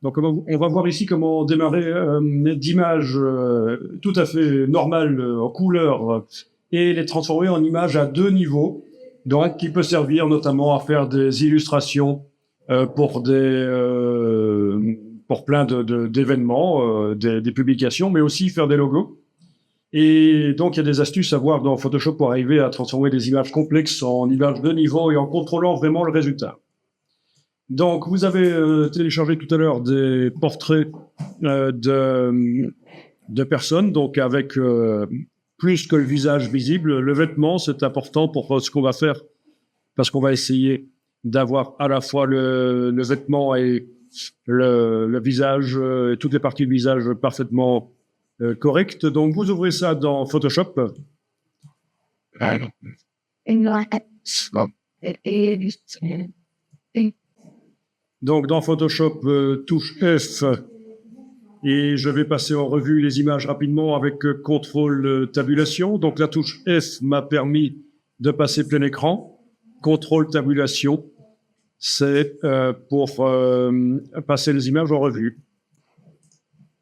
Donc, on va voir ici comment démarrer d'images tout à fait normales en couleur et les transformer en images à deux niveaux, donc qui peut servir notamment à faire des illustrations pour plein d'événements, des publications, mais aussi faire des logos. Et donc, il y a des astuces à voir dans Photoshop pour arriver à transformer des images complexes en images de niveau et en contrôlant vraiment le résultat. Donc, vous avez téléchargé tout à l'heure des portraits de personnes, donc avec plus que le visage visible. Le vêtement, c'est important pour ce qu'on va faire, parce qu'on va essayer d'avoir à la fois le vêtement et le visage, toutes les parties du visage parfaitement correctes. Donc, vous ouvrez ça dans Photoshop. Donc, dans Photoshop, touche F, et je vais passer en revue les images rapidement avec contrôle tabulation. Donc, la touche F m'a permis de passer plein écran. Contrôle tabulation, c'est pour passer les images en revue.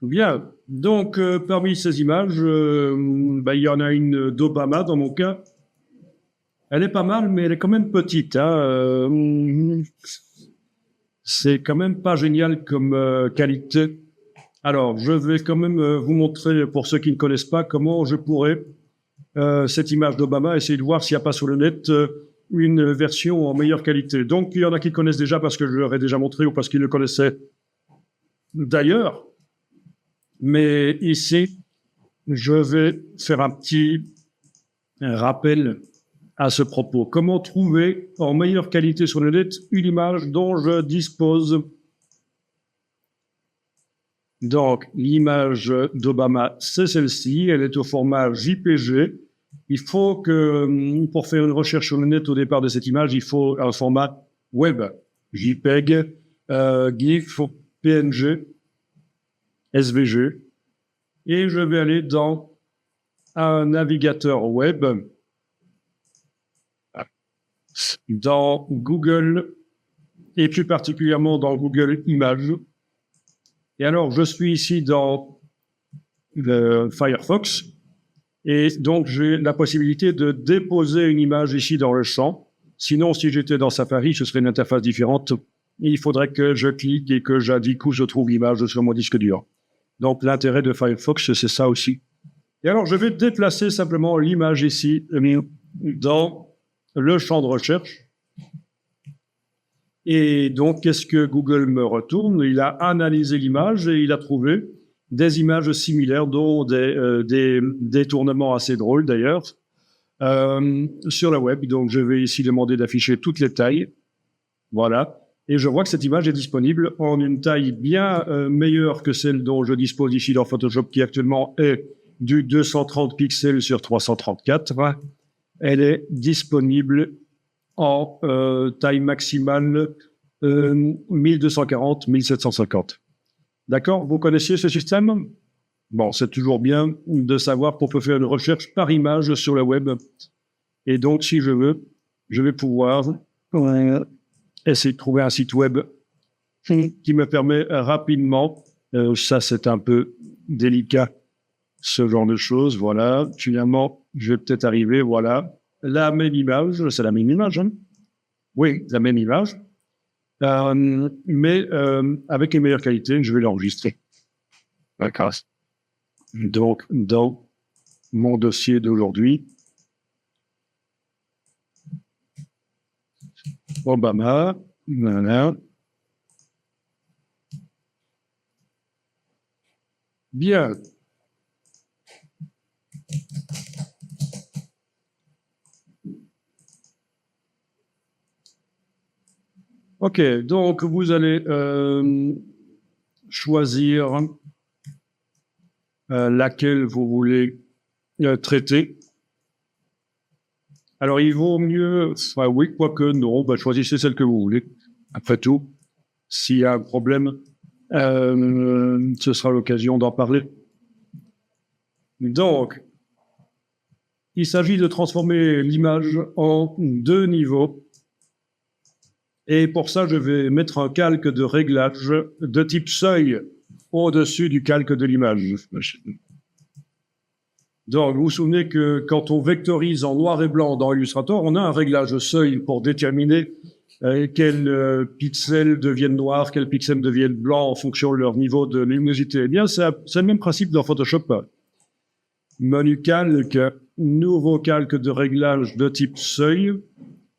Bien. Donc, parmi ces images, il y en a une d'Obama dans mon cas. Elle est pas mal, mais elle est quand même petite. C'est quand même pas génial comme qualité. Alors, je vais quand même vous montrer, pour ceux qui ne connaissent pas, comment je pourrais, cette image d'Obama, essayer de voir s'il n'y a pas sur le net une version en meilleure qualité. Donc, il y en a qui connaissent déjà parce que je leur ai déjà montré ou parce qu'ils le connaissaient d'ailleurs. Mais ici, je vais faire un petit rappel à ce propos. Comment trouver en meilleure qualité sur le net une image dont je dispose? Donc, l'image d'Obama, c'est celle-ci. Elle est au format JPG. Il faut que, pour faire une recherche sur le net au départ de cette image, il faut un format web. JPEG, GIF, PNG, SVG. Et je vais aller dans un navigateur web, dans Google, et plus particulièrement dans Google Images. Et alors, je suis ici dans Firefox, et donc j'ai la possibilité de déposer une image ici dans le champ. Sinon, si j'étais dans Safari, ce serait une interface différente. Il faudrait que je clique et que j'indique où je trouve l'image sur mon disque dur. Donc, l'intérêt de Firefox, c'est ça aussi. Et alors, je vais déplacer simplement l'image ici dans le champ de recherche. Et donc, qu'est-ce que Google me retourne? Il a analysé l'image et il a trouvé des images similaires, dont des détournements assez drôles d'ailleurs, sur la web. Donc, je vais ici demander d'afficher toutes les tailles. Voilà. Et je vois que cette image est disponible en une taille bien meilleure que celle dont je dispose ici dans Photoshop, qui actuellement est du 230 pixels sur 334. Elle est disponible en taille maximale 1240, 1750. D'accord? Vous connaissiez ce système? Bon, c'est toujours bien de savoir qu'on peut faire une recherche par image sur le web. Et donc, si je veux, je vais pouvoir essayer de trouver un site web qui me permet rapidement, ça c'est un peu délicat, ce genre de choses, voilà. Finalement, je vais peut-être arriver, voilà. La même image, c'est la même image, hein? Oui, la même image, mais avec une meilleure qualité, je vais l'enregistrer. D'accord. Donc, dans mon dossier d'aujourd'hui, Obama, voilà. Bien. OK, donc vous allez choisir laquelle vous voulez traiter. Alors, il vaut mieux, enfin, oui, quoique non, choisissez celle que vous voulez. Après tout, s'il y a un problème, ce sera l'occasion d'en parler. Donc, il s'agit de transformer l'image en deux niveaux. Et pour ça, je vais mettre un calque de réglage de type seuil au-dessus du calque de l'image. Donc, vous vous souvenez que quand on vectorise en noir et blanc dans Illustrator, on a un réglage seuil pour déterminer quels pixels deviennent noirs, quels pixels deviennent blancs en fonction de leur niveau de luminosité. Eh bien, c'est le même principe dans Photoshop. Menu calque, nouveau calque de réglage de type seuil.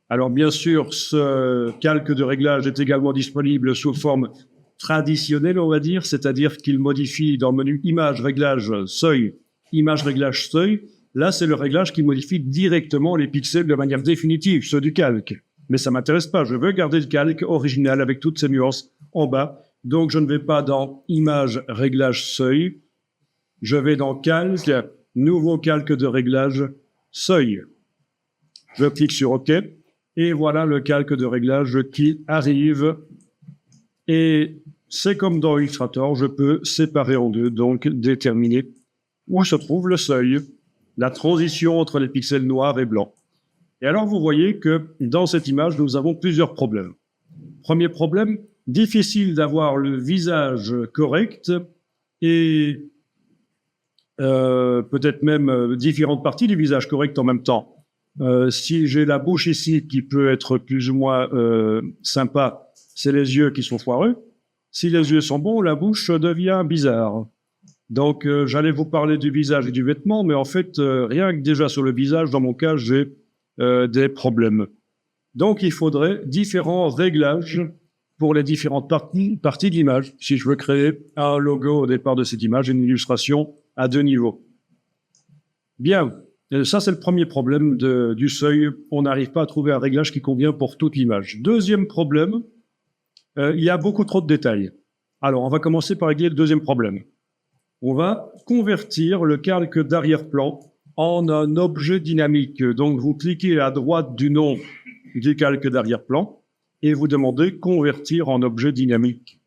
Alors, bien sûr, ce calque de réglage est également disponible sous forme traditionnelle, on va dire, c'est-à-dire qu'il modifie dans le menu image, réglage, seuil, image, réglage, seuil. Là, c'est le réglage qui modifie directement les pixels de manière définitive, ceux du calque. Mais ça m'intéresse pas, je veux garder le calque original avec toutes ces nuances en bas. Donc, je ne vais pas dans image, réglage, seuil. Je vais dans calque, nouveau calque de réglage, seuil. Je clique sur OK. Et voilà le calque de réglage qui arrive. Et c'est comme dans Illustrator, je peux séparer en deux, donc déterminer où se trouve le seuil, la transition entre les pixels noirs et blancs. Et alors, vous voyez que dans cette image, nous avons plusieurs problèmes. Premier problème, difficile d'avoir le visage correct et peut-être même différentes parties du visage correct en même temps. Si j'ai la bouche ici qui peut être plus ou moins sympa, c'est les yeux qui sont foireux. Si les yeux sont bons, la bouche devient bizarre. Donc, j'allais vous parler du visage et du vêtement, mais en fait, rien que déjà sur le visage, dans mon cas, j'ai des problèmes. Donc, il faudrait différents réglages pour les différentes parties de l'image, si je veux créer un logo au départ de cette image, une illustration à deux niveaux. Bien. Ça, c'est le premier problème du seuil. On n'arrive pas à trouver un réglage qui convient pour toute l'image. Deuxième problème, il y a beaucoup trop de détails. Alors, on va commencer par régler le deuxième problème. On va convertir le calque d'arrière-plan en un objet dynamique. Donc, vous cliquez à droite du nom du calque d'arrière-plan et vous demandez « Convertir en objet dynamique ».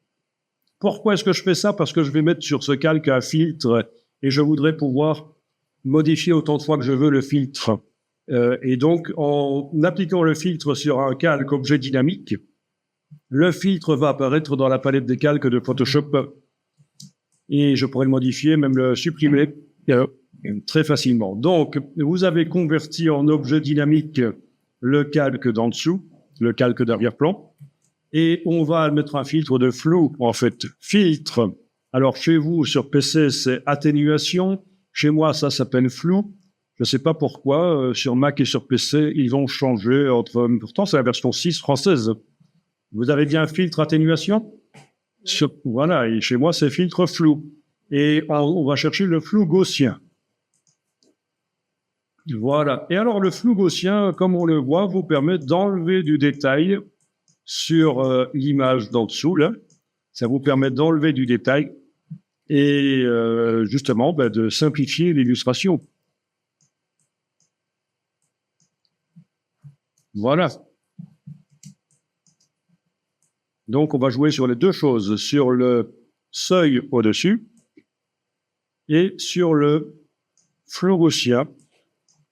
Pourquoi est-ce que je fais ça? Parce que je vais mettre sur ce calque un filtre et je voudrais pouvoir modifier autant de fois que je veux le filtre. Et donc, en appliquant le filtre sur un calque objet dynamique, le filtre va apparaître dans la palette des calques de Photoshop et je pourrais le modifier, même le supprimer très facilement. Donc, vous avez converti en objet dynamique le calque d'en dessous, le calque d'arrière-plan, et on va mettre un filtre de flou, en fait. Filtre. Alors, chez vous, sur PC, c'est atténuation. Chez moi, ça s'appelle flou. Je ne sais pas pourquoi. Sur Mac et sur PC, ils ont changé entre... Pourtant, c'est la version 6 française. Vous avez bien un filtre atténuation? Voilà, et chez moi, c'est filtre flou. Et on va chercher le flou gaussien. Voilà. Et alors, le flou gaussien, comme on le voit, vous permet d'enlever du détail sur l'image d'en dessous, là. Ça vous permet d'enlever du détail et justement de simplifier l'illustration. Voilà. Donc, on va jouer sur les deux choses, sur le seuil au-dessus et sur le flou gaussien.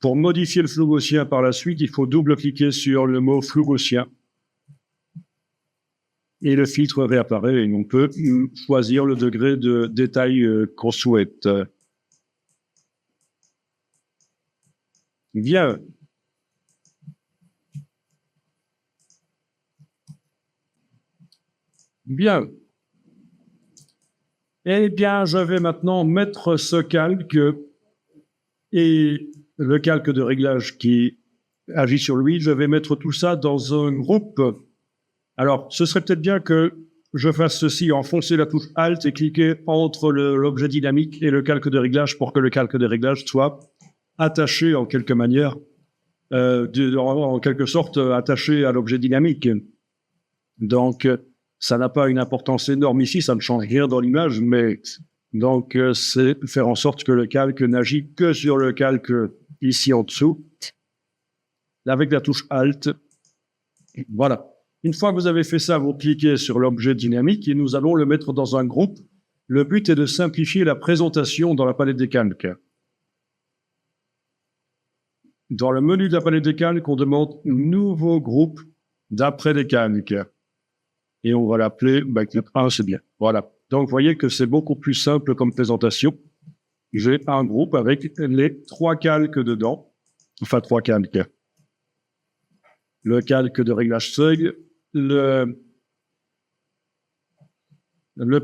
Pour modifier le flou gaussien par la suite, il faut double-cliquer sur le mot flou gaussien. Et le filtre réapparaît et on peut choisir le degré de détail qu'on souhaite. Bien. Bien. Eh bien, je vais maintenant mettre ce calque et le calque de réglage qui agit sur lui. Je vais mettre tout ça dans un groupe. Alors, ce serait peut-être bien que je fasse ceci, enfoncer la touche Alt et cliquer entre l'objet dynamique et le calque de réglage pour que le calque de réglage soit attaché en quelque manière, en quelque sorte attaché à l'objet dynamique. Donc, ça n'a pas une importance énorme ici, ça ne change rien dans l'image, mais donc c'est faire en sorte que le calque n'agit que sur le calque ici en dessous, avec la touche Alt. Voilà. Une fois que vous avez fait ça, vous cliquez sur l'objet dynamique et nous allons le mettre dans un groupe. Le but est de simplifier la présentation dans la palette des calques. Dans le menu de la palette des calques, on demande « Nouveau groupe » d'après des calques. Et on va l'appeler, c'est bien. Voilà. Donc, vous voyez que c'est beaucoup plus simple comme présentation. J'ai un groupe avec les 3 calques dedans. Enfin, 3 calques. Le calque de réglage seuil, le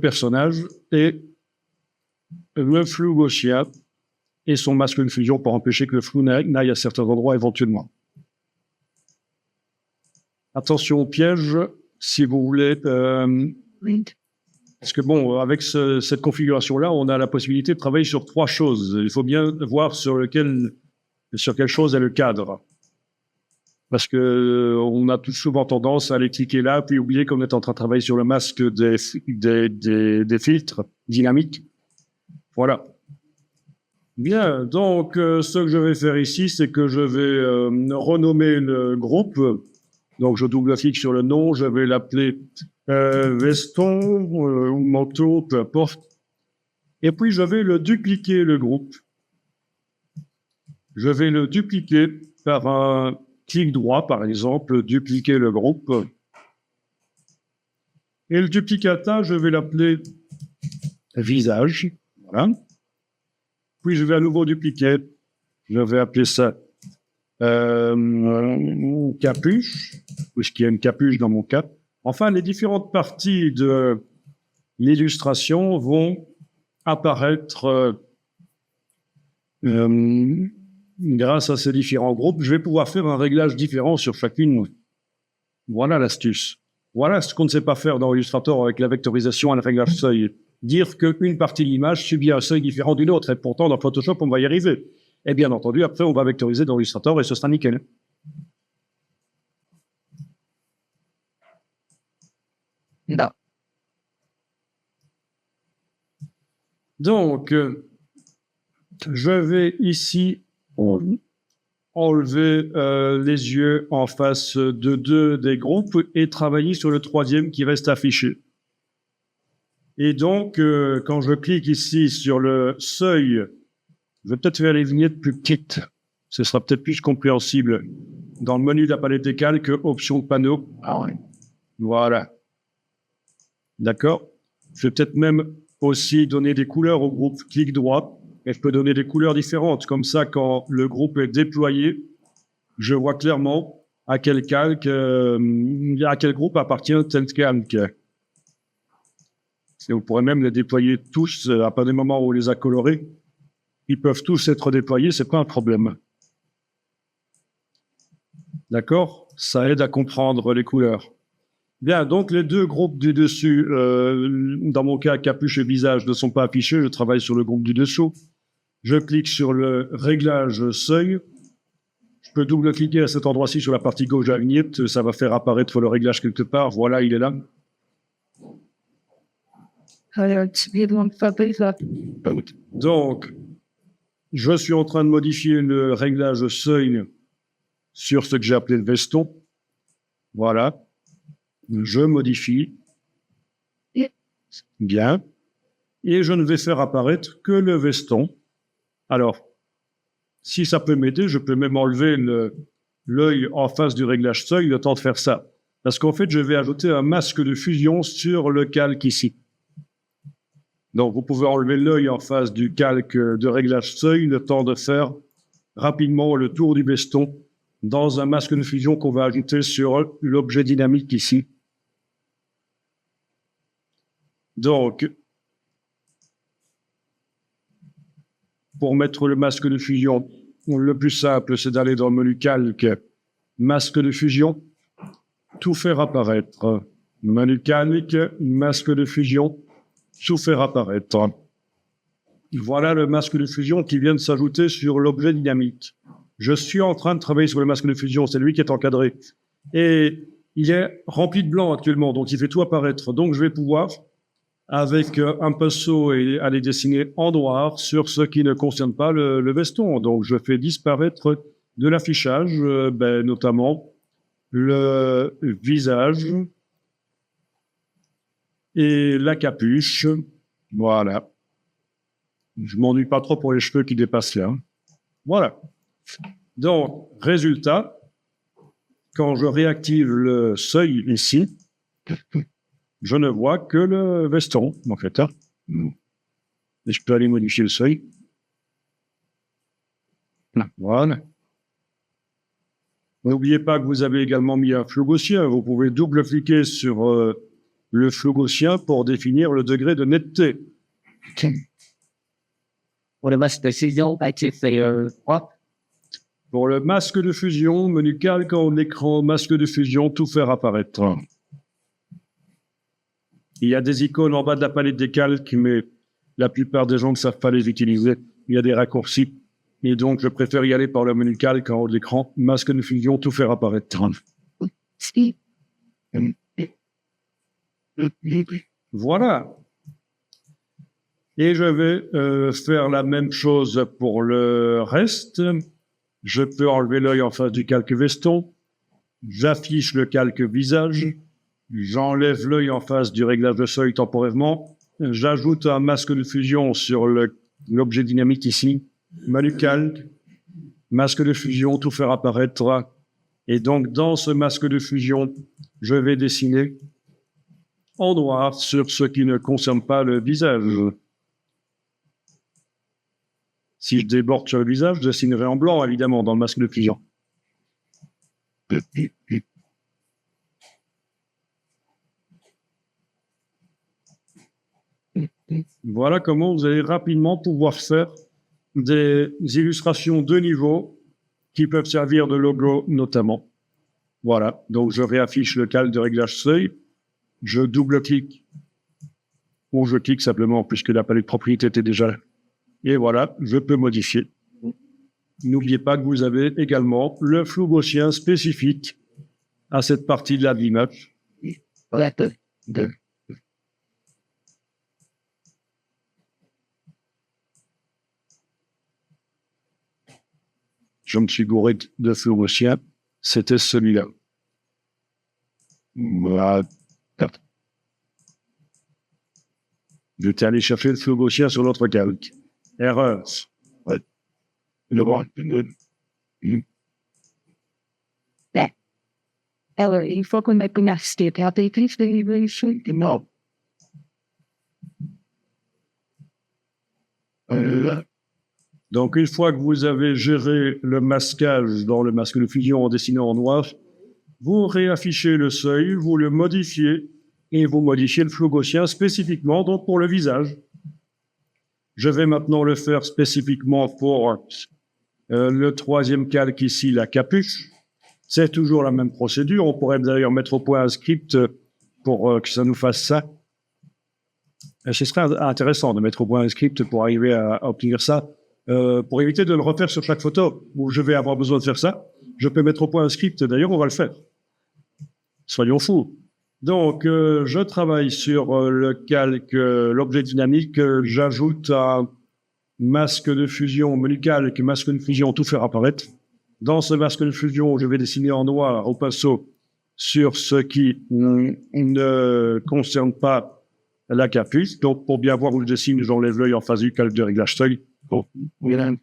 personnage et le flou gaussien et son masque de fusion pour empêcher que le flou n'aille à certains endroits éventuellement. Attention au piège, si vous voulez, parce que bon, avec cette configuration-là, on a la possibilité de travailler sur 3 choses. Il faut bien voir sur quelle chose est le cadre. Parce que on a tout souvent tendance à aller cliquer là, puis oublier qu'on est en train de travailler sur le masque des filtres dynamiques. Voilà. Bien, donc ce que je vais faire ici, c'est que je vais renommer le groupe. Donc je double-clique sur le nom, je vais l'appeler veston ou manteau, peu importe. Et puis je vais le dupliquer, le groupe. Je vais le dupliquer par un clic droit, par exemple, dupliquer le groupe. Et le duplicata, je vais l'appeler visage. Voilà. Puis je vais à nouveau dupliquer. Je vais appeler ça capuche, puisqu'il y a une capuche dans mon cas. Enfin, les différentes parties de l'illustration vont apparaître grâce à ces différents groupes. Je vais pouvoir faire un réglage différent sur chacune. Voilà l'astuce. Voilà ce qu'on ne sait pas faire dans Illustrator avec la vectorisation et le réglage seuil. Dire qu'une partie de l'image subit un seuil différent d'une autre. Et pourtant, dans Photoshop, on va y arriver. Et bien entendu, après, on va vectoriser dans Illustrator et ce sera nickel. Non. Donc, je vais ici enlever les yeux en face de 2 des groupes et travailler sur le 3e qui reste affiché. Et donc, quand je clique ici sur le seuil, je vais peut-être faire les vignettes plus petites. Ce sera peut-être plus compréhensible. Dans le menu de la palette des calques, option de panneau. Ah ouais. Voilà. D'accord. Je vais peut-être même aussi donner des couleurs au groupe. Clic droit. Et je peux donner des couleurs différentes. Comme ça, quand le groupe est déployé, je vois clairement à quel calque, à quel groupe appartient tel calque. Et vous pourrez même les déployer tous à partir du moment où on les a colorés. Ils peuvent tous être déployés, c'est pas un problème. D'accord? Ça aide à comprendre les couleurs. Bien, donc les 2 groupes du dessus, dans mon cas, capuche et visage ne sont pas affichés. Je travaille sur le groupe du dessous. Je clique sur le réglage seuil. Je peux double-cliquer à cet endroit-ci sur la partie gauche de la vignette. Ça va faire apparaître le réglage quelque part. Voilà, il est là. Donc, je suis en train de modifier le réglage seuil sur ce que j'ai appelé le veston. Voilà. Je modifie. Bien. Et je ne vais faire apparaître que le veston. Alors, si ça peut m'aider, je peux même enlever l'œil en face du réglage seuil, le temps de faire ça. Parce qu'en fait, je vais ajouter un masque de fusion sur le calque ici. Donc, vous pouvez enlever l'œil en face du calque de réglage seuil, le temps de faire rapidement le tour du veston dans un masque de fusion qu'on va ajouter sur l'objet dynamique ici. Donc, pour mettre le masque de fusion, le plus simple, c'est d'aller dans le menu calque, masque de fusion, tout faire apparaître. Menu calque, masque de fusion, tout faire apparaître. Voilà le masque de fusion qui vient de s'ajouter sur l'objet dynamique. Je suis en train de travailler sur le masque de fusion, c'est lui qui est encadré. Et il est rempli de blanc actuellement, donc il fait tout apparaître. Donc je vais pouvoir, avec un pinceau, aller dessiner en noir sur ce qui ne concerne pas le veston. Donc je fais disparaître de l'affichage, notamment le visage et la capuche. Voilà. Je m'ennuie pas trop pour les cheveux qui dépassent là. Voilà. Donc, résultat, quand je réactive le seuil ici, je ne vois que le veston, en fait. Hein. Et je peux aller modifier le seuil. Voilà. N'oubliez pas que vous avez également mis un flou gaussien. Vous pouvez double-cliquer sur le flou gaussien pour définir le degré de netteté. Pour le masque de fusion, c'est quoi? Pour le masque de fusion, menu calque en écran, masque de fusion, tout faire apparaître. Il y a des icônes en bas de la palette des calques, mais la plupart des gens ne savent pas les utiliser. Il y a des raccourcis. Et donc, je préfère y aller par le menu calque en haut de l'écran, masque de fusion, tout faire apparaître. Voilà. Et je vais faire la même chose pour le reste. Je peux enlever l'œil en face du calque veston. J'affiche le calque visage. J'enlève l'œil en face du réglage de seuil temporairement. J'ajoute un masque de fusion sur l'objet dynamique ici. Menu calque, masque de fusion, tout faire apparaître. Et donc, dans ce masque de fusion, je vais dessiner en noir sur ce qui ne concerne pas le visage. Si je déborde sur le visage, je dessinerai en blanc, évidemment, dans le masque de fusion. Voilà comment vous allez rapidement pouvoir faire des illustrations de niveau qui peuvent servir de logo notamment. Voilà, donc je réaffiche le calque de réglage seuil, je double-clique, ou je clique simplement puisque la palette de propriété était déjà là. Et voilà, je peux modifier. N'oubliez pas que vous avez également le flou gaussien spécifique à cette partie de l'image. Je me suis gouré de flou gaussien, c'était celui-là. Voilà. Je t'ai allé chercher le flou gaussien sur l'autre calque. Erreur. Ouais. Alors, il faut qu'on mette une astuce. Non. Donc, une fois que vous avez géré le masquage dans le masque de fusion en dessinant en noir, vous réaffichez le seuil, vous le modifiez et vous modifiez le flou gaussien spécifiquement donc pour le visage. Je vais maintenant le faire spécifiquement pour le troisième calque ici, la capuche. C'est toujours la même procédure. On pourrait d'ailleurs mettre au point un script pour que ça nous fasse ça. Ce serait intéressant de mettre au point un script pour arriver à obtenir ça. Pour éviter de le refaire sur chaque photo où je vais avoir besoin de faire ça, je peux mettre au point un script. D'ailleurs, on va le faire. Soyons fous. Donc, je travaille sur le calque, l'objet dynamique. J'ajoute un masque de fusion, menu calque, masque de fusion, tout faire apparaître. Dans ce masque de fusion, je vais dessiner en noir au pinceau sur ce qui ne concerne pas la capuche. Donc, pour bien voir où je dessine, j'enlève l'œil en face du calque de réglage seuil. Voilà.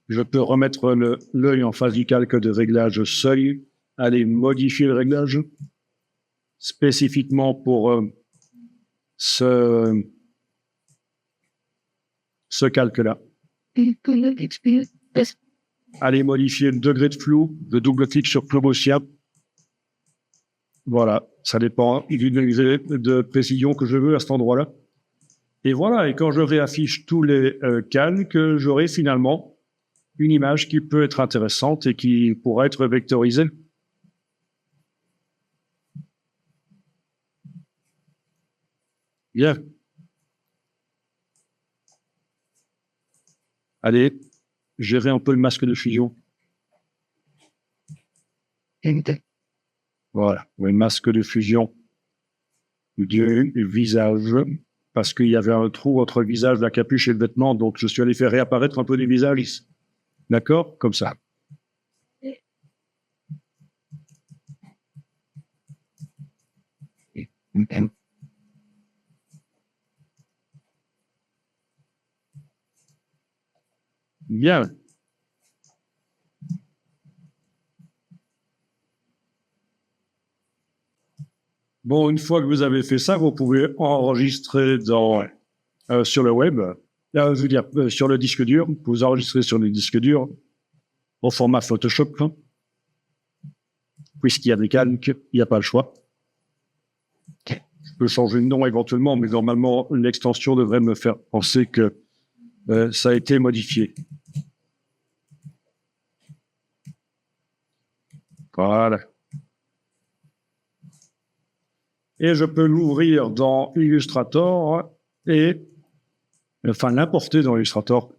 Je peux remettre l'œil en face du calque de réglage seuil, aller modifier le réglage spécifiquement pour ce calque-là. Aller modifier le degré de flou, de double-clic sur flou gaussien. Voilà, ça dépend du degré de précision que je veux à cet endroit-là. Et voilà, et quand je réaffiche tous les calques, j'aurai finalement une image qui peut être intéressante et qui pourra être vectorisée. Bien. Allez, gérer un peu le masque de fusion. Voilà, le masque de fusion du visage. parce qu'il y avait un trou entre le visage, la capuche et le vêtement, donc je suis allé faire réapparaître un peu du visage. D'accord? Comme ça. Bien. Bon, une fois que vous avez fait ça, vous pouvez enregistrer sur le web, je veux dire, sur le disque dur. Vous enregistrez sur le disque dur au format Photoshop, hein. Puisqu'il y a des calques, il n'y a pas le choix. Je peux changer de nom éventuellement, mais normalement, l'extension devrait me faire penser que ça a été modifié. Voilà. Et je peux l'ouvrir dans Illustrator l'importer dans Illustrator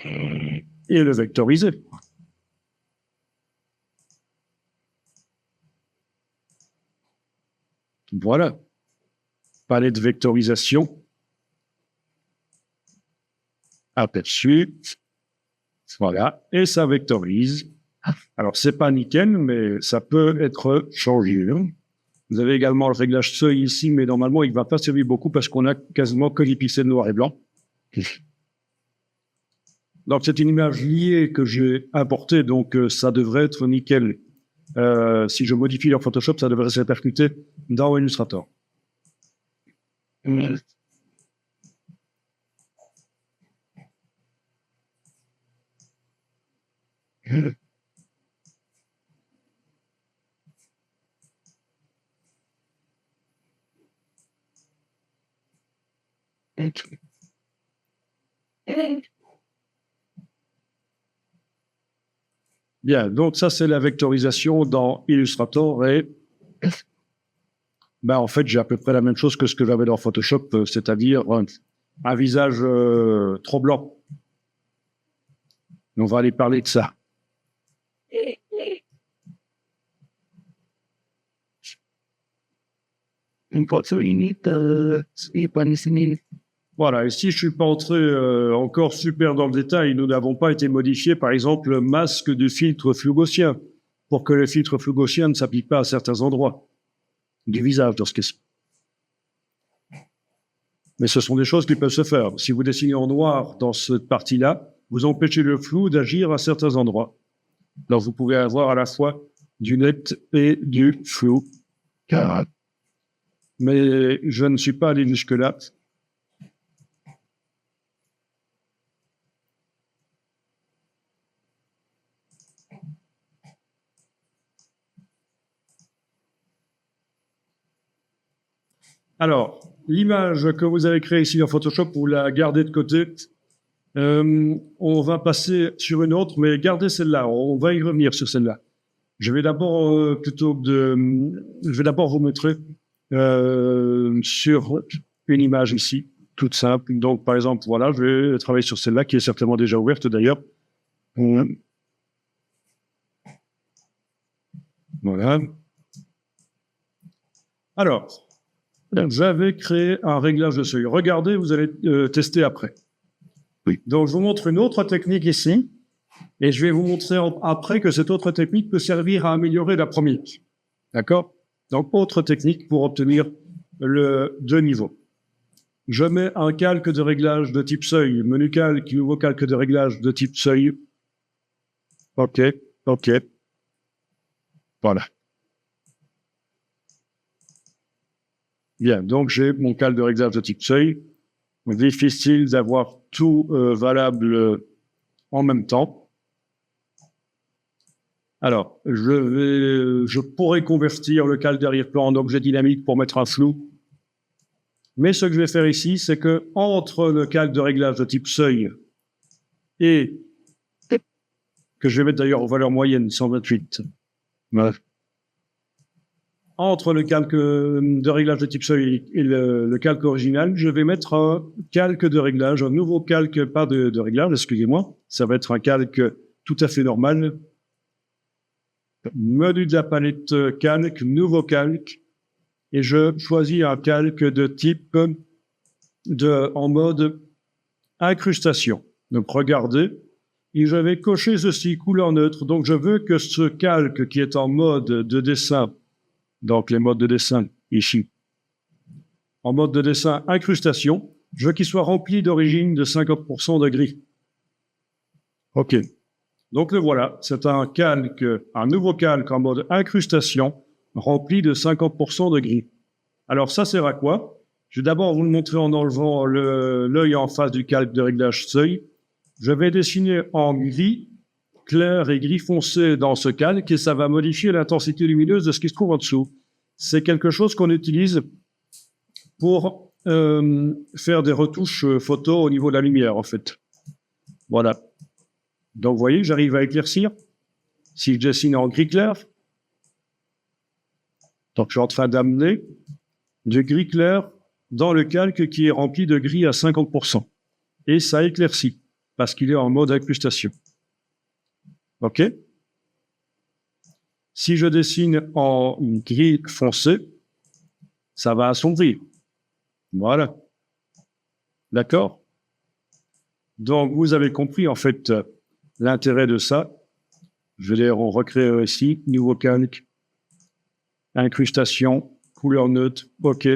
et le vectoriser. Voilà. Palette de vectorisation. Aperçu. Voilà. Et ça vectorise. Alors, c'est pas nickel, mais ça peut être changé. Vous avez également le réglage seuil ici, mais normalement, il ne va pas servir beaucoup parce qu'on a quasiment que les pixels noirs et blancs. Donc, c'est une image liée que j'ai importée, donc ça devrait être nickel. Si je modifie leur Photoshop, ça devrait se répercuter dans Illustrator. Bien, donc ça c'est la vectorisation dans Illustrator et en fait j'ai à peu près la même chose que ce que j'avais dans Photoshop, c'est-à-dire un visage trop blanc. On va aller parler de ça. Voilà, et si je suis pas entré encore super dans le détail, nous n'avons pas été modifiés, par exemple, le masque du filtre Flugaussien, pour que le filtre Flugaussien ne s'applique pas à certains endroits du visage dans ce cas-ci. Mais ce sont des choses qui peuvent se faire. Si vous dessinez en noir dans cette partie-là, vous empêchez le flou d'agir à certains endroits. Donc vous pouvez avoir à la fois du net et du flou. Mais je ne suis pas allé jusque-là. Alors, l'image que vous avez créée ici dans Photoshop, vous la gardez de côté. On va passer sur une autre, mais gardez celle-là. On va y revenir sur celle-là. Je vais d'abord, vous montrer sur une image ici, toute simple. Donc, par exemple, voilà, je vais travailler sur celle-là, qui est certainement déjà ouverte d'ailleurs. Voilà. Alors, j'avais créé un réglage de seuil. Regardez, vous allez tester après. Oui. Donc, je vous montre une autre technique ici, et je vais vous montrer après que cette autre technique peut servir à améliorer la première. D'accord? Donc, autre technique pour obtenir le 2 niveaux. Je mets un calque de réglage de type seuil, menu calque, nouveau calque de réglage de type seuil. OK. Voilà. Bien, donc j'ai mon calque de réglage de type seuil. Difficile d'avoir tout valable en même temps. Alors, je pourrais convertir le calque d'arrière-plan en objet dynamique pour mettre un flou. Mais ce que je vais faire ici, c'est que entre le calque de réglage de type seuil et que je vais mettre d'ailleurs aux valeurs moyennes, 128. Voilà. Entre le calque de réglage de type seuil et le calque original, je vais mettre un calque de réglage, un nouveau calque, pas de réglage, excusez-moi. Ça va être un calque tout à fait normal. Menu de la palette calque, nouveau calque. Et je choisis un calque de type en mode incrustation. Donc regardez, et je vais cocher ceci, couleur neutre. Donc je veux que ce calque qui est en mode de dessin, donc les modes de dessin ici, en mode de dessin incrustation, je veux qu'il soit rempli d'origine de 50% de gris. OK. Donc le voilà, c'est un calque, un nouveau calque en mode incrustation, rempli de 50% de gris. Alors ça sert à quoi? Je vais d'abord vous le montrer en enlevant l'œil en face du calque de réglage seuil. Je vais dessiner en gris clair et gris foncé dans ce calque et ça va modifier l'intensité lumineuse de ce qui se trouve en dessous. C'est quelque chose qu'on utilise pour faire des retouches photo au niveau de la lumière, en fait. Voilà. Donc, vous voyez, j'arrive à éclaircir. Si je dessine en gris clair, donc je suis en train d'amener du gris clair dans le calque qui est rempli de gris à 50%. Et ça éclaircit, parce qu'il est en mode incrustation. OK? Si je dessine en gris foncé, ça va assombrir. Voilà. D'accord? Donc, vous avez compris, en fait, l'intérêt de ça. Je vais dire, on recrée ici, nouveau calque, incrustation, couleur neutre, OK.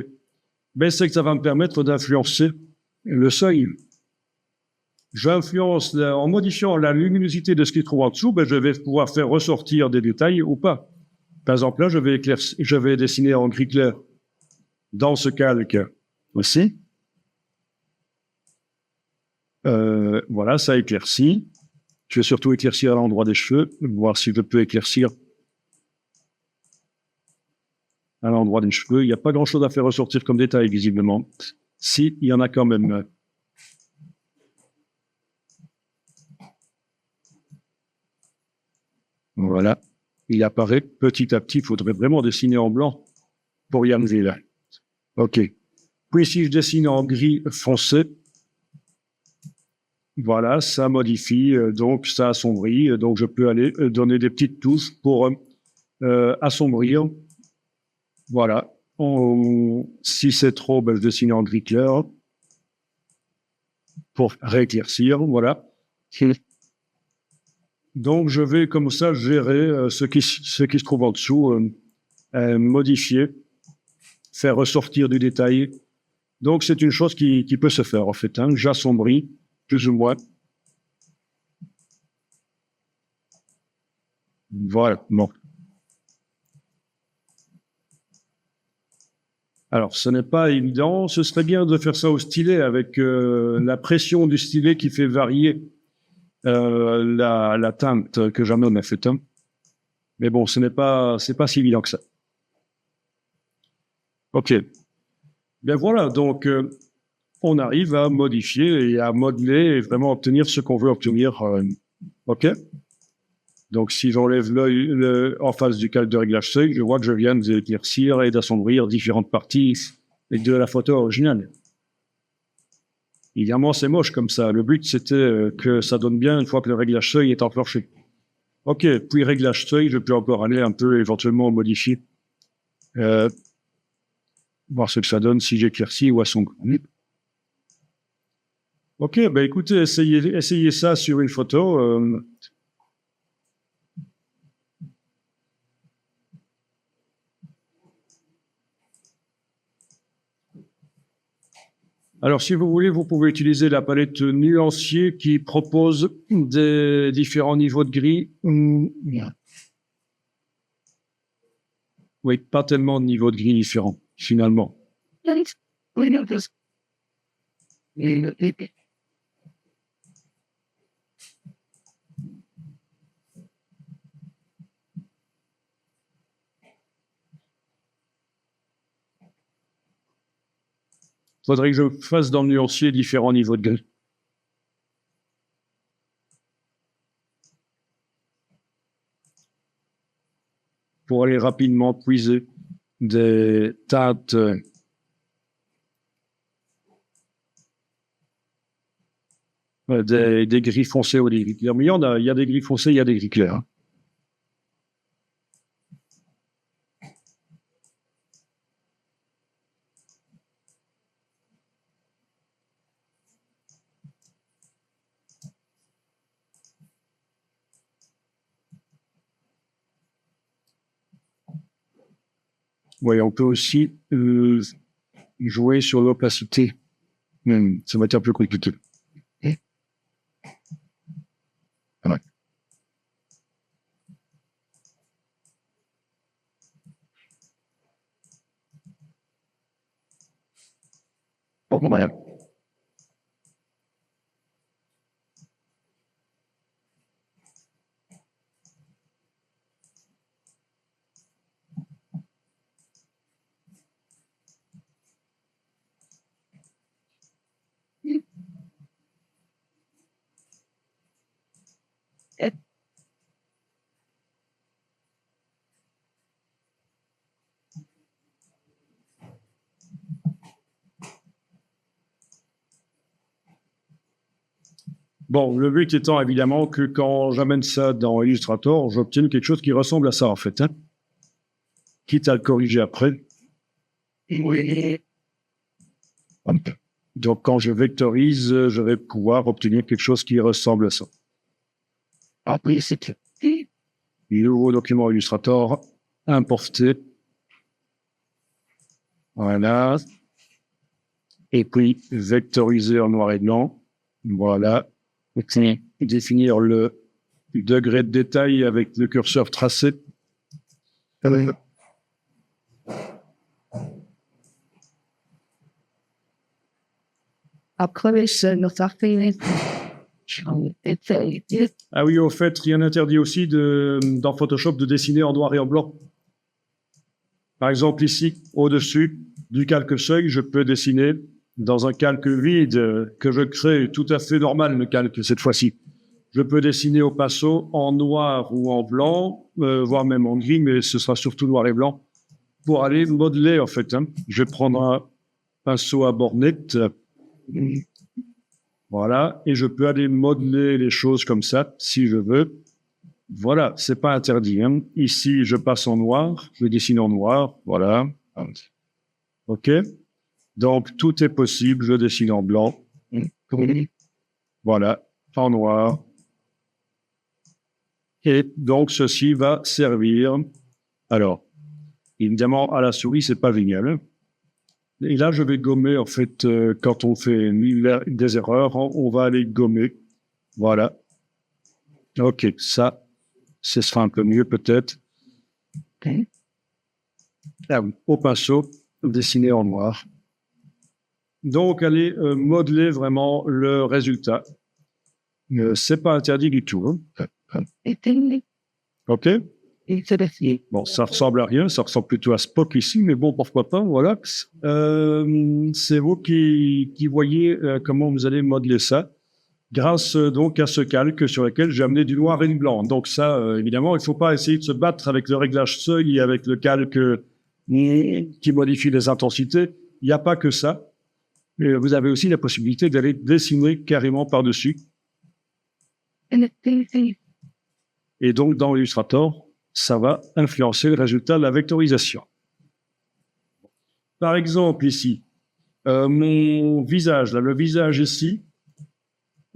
Mais c'est que ça va me permettre d'influencer le seuil. J'influence, en modifiant la luminosité de ce qui se trouve en dessous, je vais pouvoir faire ressortir des détails ou pas. Par exemple, là, je vais dessiner en gris clair dans ce calque aussi. Voilà, ça éclaircit. Je vais surtout éclaircir à l'endroit des cheveux, voir si je peux éclaircir à l'endroit des cheveux. Il n'y a pas grand-chose à faire ressortir comme détail, visiblement. Si, il y en a quand même. Voilà. Il apparaît petit à petit. Il faudrait vraiment dessiner en blanc pour y arriver là. OK. Puis si je dessine en gris foncé, voilà, ça modifie, donc ça assombrit. Donc je peux aller donner des petites touches pour assombrir. Voilà. Si c'est trop, je dessine en gris clair pour rééclaircir. Voilà. Donc je vais comme ça gérer ce qui se trouve en dessous, modifier, faire ressortir du détail. Donc c'est une chose qui peut se faire en fait. Hein. J'assombris plus ou moins. Voilà. Bon. Alors, ce n'est pas évident. Ce serait bien de faire ça au stylet avec la pression du stylet qui fait varier la teinte que j'amène à fait. Hein. Mais bon, c'est pas si évident que ça. OK. Bien voilà, donc on arrive à modifier et à modeler et vraiment obtenir ce qu'on veut obtenir. OK. Donc, si j'enlève l'œil en face du calque de réglage seuil, je vois que je viens d'éclaircir et d'assombrir différentes parties de la photo originale. Évidemment, c'est moche comme ça. Le but, c'était que ça donne bien une fois que le réglage seuil est enclenché. OK, puis réglage seuil, je peux encore aller un peu éventuellement modifier. Voir ce que ça donne si j'éclaircis ou assombris. OK, écoutez, essayez ça sur une photo. Alors, si vous voulez, vous pouvez utiliser la palette nuancier qui propose des différents niveaux de gris. Oui, pas tellement de niveaux de gris différents, finalement. Faudrait que je fasse dans le nuancier différents niveaux de gris. Pour aller rapidement puiser des teintes des gris foncés ou des gris clairs. Mais il y a des gris foncés, il y a des gris clairs. Hein. Oui, on peut aussi jouer sur l'opacité. Ça va être un peu compliqué. Ouais. Bon, voilà. Bon, le but étant évidemment que quand j'amène ça dans Illustrator, j'obtienne quelque chose qui ressemble à ça en fait, hein, quitte à le corriger après. Oui. Donc quand je vectorise, je vais pouvoir obtenir quelque chose qui ressemble à ça. Ah oui, c'est que. Nouveau document Illustrator, importé. Voilà. Et puis vectoriser en noir et blanc. Voilà. Définir le degré de détail avec le curseur tracé. Après, c'est notre affaire. Ah oui, au fait, rien n'interdit aussi dans Photoshop de dessiner en noir et en blanc. Par exemple, ici, au-dessus du calque seuil, je peux dessiner dans un calque vide que je crée, tout à fait normal, le calque, cette fois-ci. Je peux dessiner au pinceau en noir ou en blanc, voire même en gris, mais ce sera surtout noir et blanc, pour aller modeler, en fait. Hein. Je vais prendre un pinceau à bornette, voilà, et je peux aller modeler les choses comme ça, si je veux. Voilà, c'est pas interdit. Hein. Ici, je passe en noir, je dessine en noir, voilà. OK. Donc, tout est possible, je dessine en blanc. Voilà, en noir. Et donc, ceci va servir. Alors, évidemment, à la souris, c'est pas génial. Et là, je vais gommer, en fait, quand on fait des erreurs, on va aller gommer. Voilà. OK, ça, ce sera un peu mieux peut-être. Ah oui, au pinceau, dessiner en noir. Donc, aller modeler vraiment le résultat. C'est pas interdit du tout. Hein. OK. Bon, ça ressemble à rien, ça ressemble plutôt à Spock ici, mais bon, pourquoi pas, voilà. C'est vous qui voyez comment vous allez modeler ça, grâce donc à ce calque sur lequel j'ai amené du noir et du blanc. Donc ça, évidemment, il ne faut pas essayer de se battre avec le réglage seuil et avec le calque qui modifie les intensités. Il n'y a pas que ça. Mais vous avez aussi la possibilité d'aller dessiner carrément par-dessus. Et donc, dans Illustrator, ça va influencer le résultat de la vectorisation. Par exemple, ici, mon visage, là, le visage ici,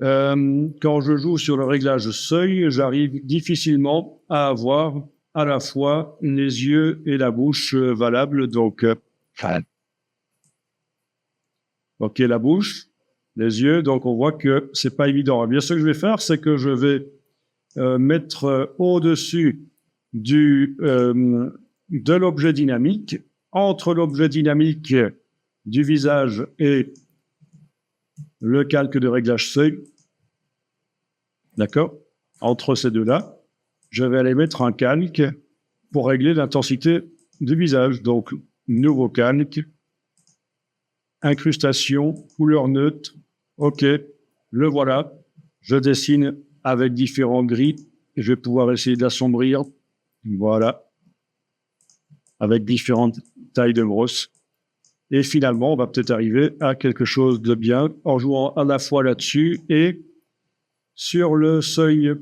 quand je joue sur le réglage seuil, j'arrive difficilement à avoir à la fois les yeux et la bouche valables. Donc, OK, la bouche, les yeux, donc on voit que c'est pas évident. Eh bien, ce que je vais faire, c'est que je vais mettre au-dessus de l'objet dynamique, entre l'objet dynamique du visage et le calque de réglage seuil, d'accord? Entre ces deux-là, je vais aller mettre un calque pour régler l'intensité du visage. Donc, nouveau calque, incrustation, couleur neutre, OK, le voilà. Je dessine avec différents gris et je vais pouvoir essayer d'assombrir, voilà, avec différentes tailles de brosse. Et finalement, on va peut-être arriver à quelque chose de bien en jouant à la fois là-dessus et sur le seuil.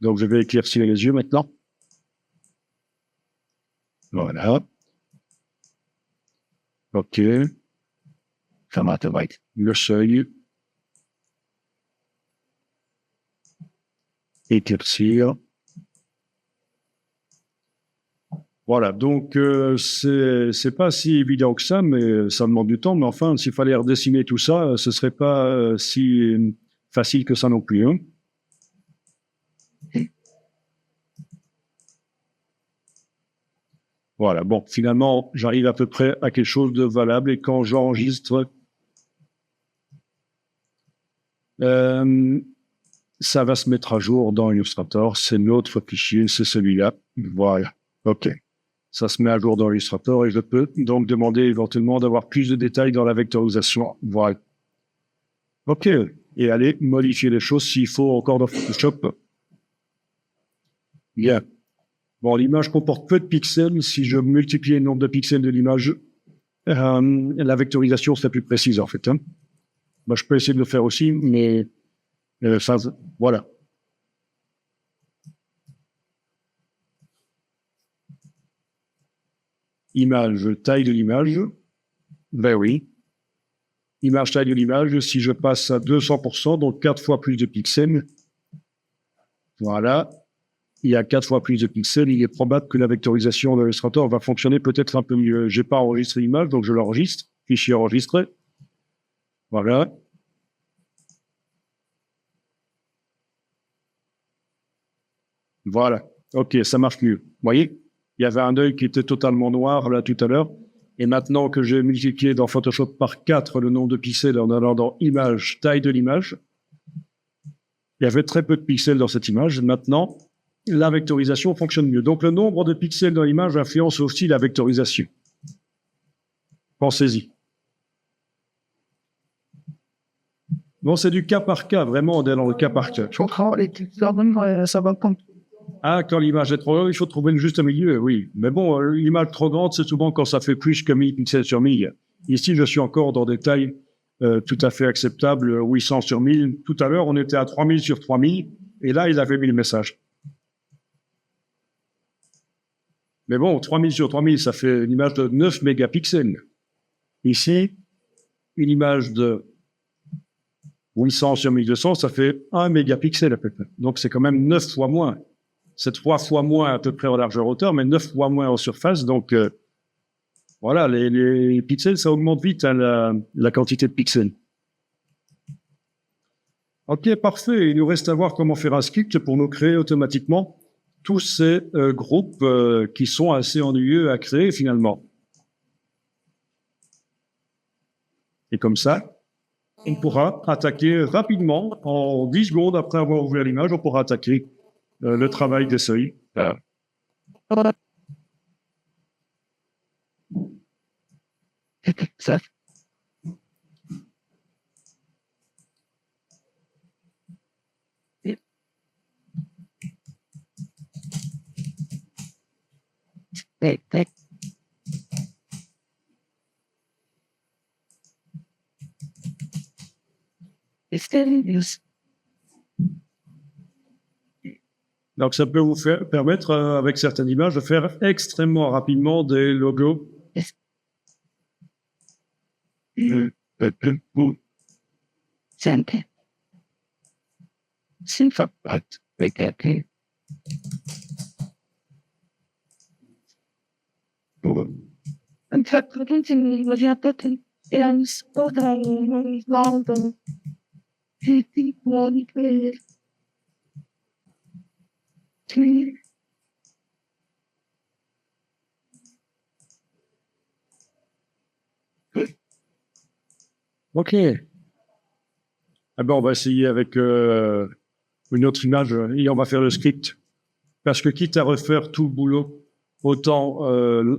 Donc, je vais éclaircir les yeux maintenant. Voilà. OK. Le seuil. Éclaircir. Voilà, donc c'est pas si évident que ça, mais ça demande du temps. Mais enfin, s'il fallait redessiner tout ça, ce serait pas si facile que ça non plus. Hein. Voilà, bon, finalement, j'arrive à peu près à quelque chose de valable. Et quand j'enregistre, ça va se mettre à jour dans Illustrator. C'est notre fichier, c'est celui-là. Voilà, OK. Ça se met à jour dans Illustrator et je peux donc demander éventuellement d'avoir plus de détails dans la vectorisation. Voilà. OK. Et aller modifier les choses s'il faut encore dans Photoshop. Bien. Bon, l'image comporte peu de pixels. Si je multiplie le nombre de pixels de l'image, la vectorisation serait plus précise en fait. Hein. Moi, je peux essayer de le faire aussi, mais ça, voilà. Image, taille de l'image. Ben oui. Image, taille de l'image. Si je passe à 200%, donc 4 fois plus de pixels. Voilà. Il y a 4 fois plus de pixels. Il est probable que la vectorisation de Illustrator va fonctionner peut-être un peu mieux. J'ai pas enregistré l'image, donc je l'enregistre. Fichier enregistré. Voilà. Voilà. OK, ça marche mieux. Vous voyez? Il y avait un œil qui était totalement noir là tout à l'heure. Et maintenant que j'ai multiplié dans Photoshop par 4 le nombre de pixels en allant dans Image, taille de l'image, il y avait très peu de pixels dans cette image. Maintenant, la vectorisation fonctionne mieux. Donc le nombre de pixels dans l'image influence aussi la vectorisation. Pensez-y. Bon, c'est du cas par cas, vraiment, on est dans le cas par cas. Ça va pas. Ah, quand l'image est trop grande, il faut trouver le juste milieu, oui. Mais bon, l'image trop grande, c'est souvent quand ça fait plus que 1000 pixels sur 1000. Ici, je suis encore dans des tailles tout à fait acceptables, 800 sur 1000. Tout à l'heure, on était à 3000 sur 3000, et là, il avait mis le message. Mais bon, 3000 sur 3000, ça fait une image de 9 mégapixels. Ici, une image de 800 sur 1200, ça fait 1 mégapixel à peu près. Donc, c'est quand même 9 fois moins. C'est 3 fois moins à peu près en largeur-hauteur, mais 9 fois moins en surface. Donc, voilà, les pixels, ça augmente vite hein, la quantité de pixels. OK, parfait. Il nous reste à voir comment faire un script pour nous créer automatiquement tous ces groupes qui sont assez ennuyeux à créer finalement. Et comme ça, on pourra attaquer rapidement, en 10 secondes après avoir ouvert l'image, on pourra attaquer le travail des seuils. Ça. Donc, ça peut vous permettre, avec certaines images, de faire extrêmement rapidement des logos. OK. Ah ben, on va essayer avec une autre image et on va faire le script. Parce que quitte à refaire tout le boulot, autant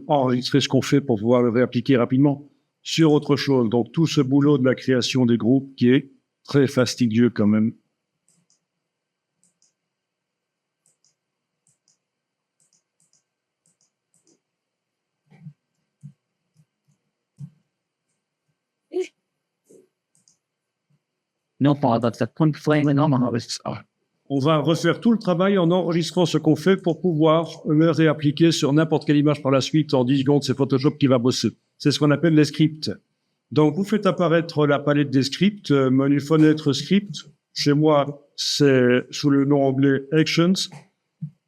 enregistrer ce qu'on fait pour pouvoir le réappliquer rapidement sur autre chose. Donc, tout ce boulot de la création des groupes qui est très fastidieux quand même. No, Father, the point flame and On va refaire tout le travail en enregistrant ce qu'on fait pour pouvoir le réappliquer sur n'importe quelle image par la suite. En 10 secondes, c'est Photoshop qui va bosser. C'est ce qu'on appelle les scripts. Donc, vous faites apparaître la palette des scripts, menu fenêtre script, Chez moi, c'est sous le nom anglais Actions.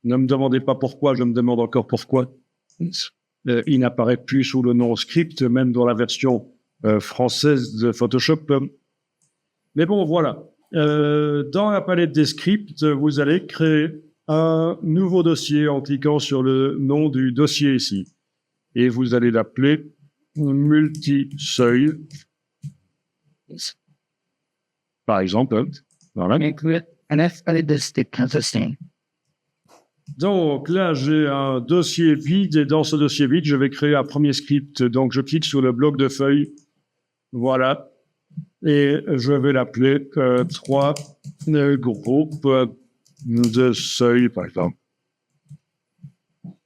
Ne me demandez pas pourquoi, je me demande encore pourquoi. Il n'apparaît plus sous le nom Script, même dans la version française de Photoshop. Mais bon, voilà. Dans la palette des scripts, vous allez créer un nouveau dossier en cliquant sur le nom du dossier ici. Et vous allez l'appeler multi-seuil. Par exemple. Voilà. Donc là, j'ai un dossier vide et dans ce dossier vide, je vais créer un premier script. Donc je clique sur le bloc de feuilles. Voilà. Et je vais l'appeler 3 groupes de seuil, par exemple.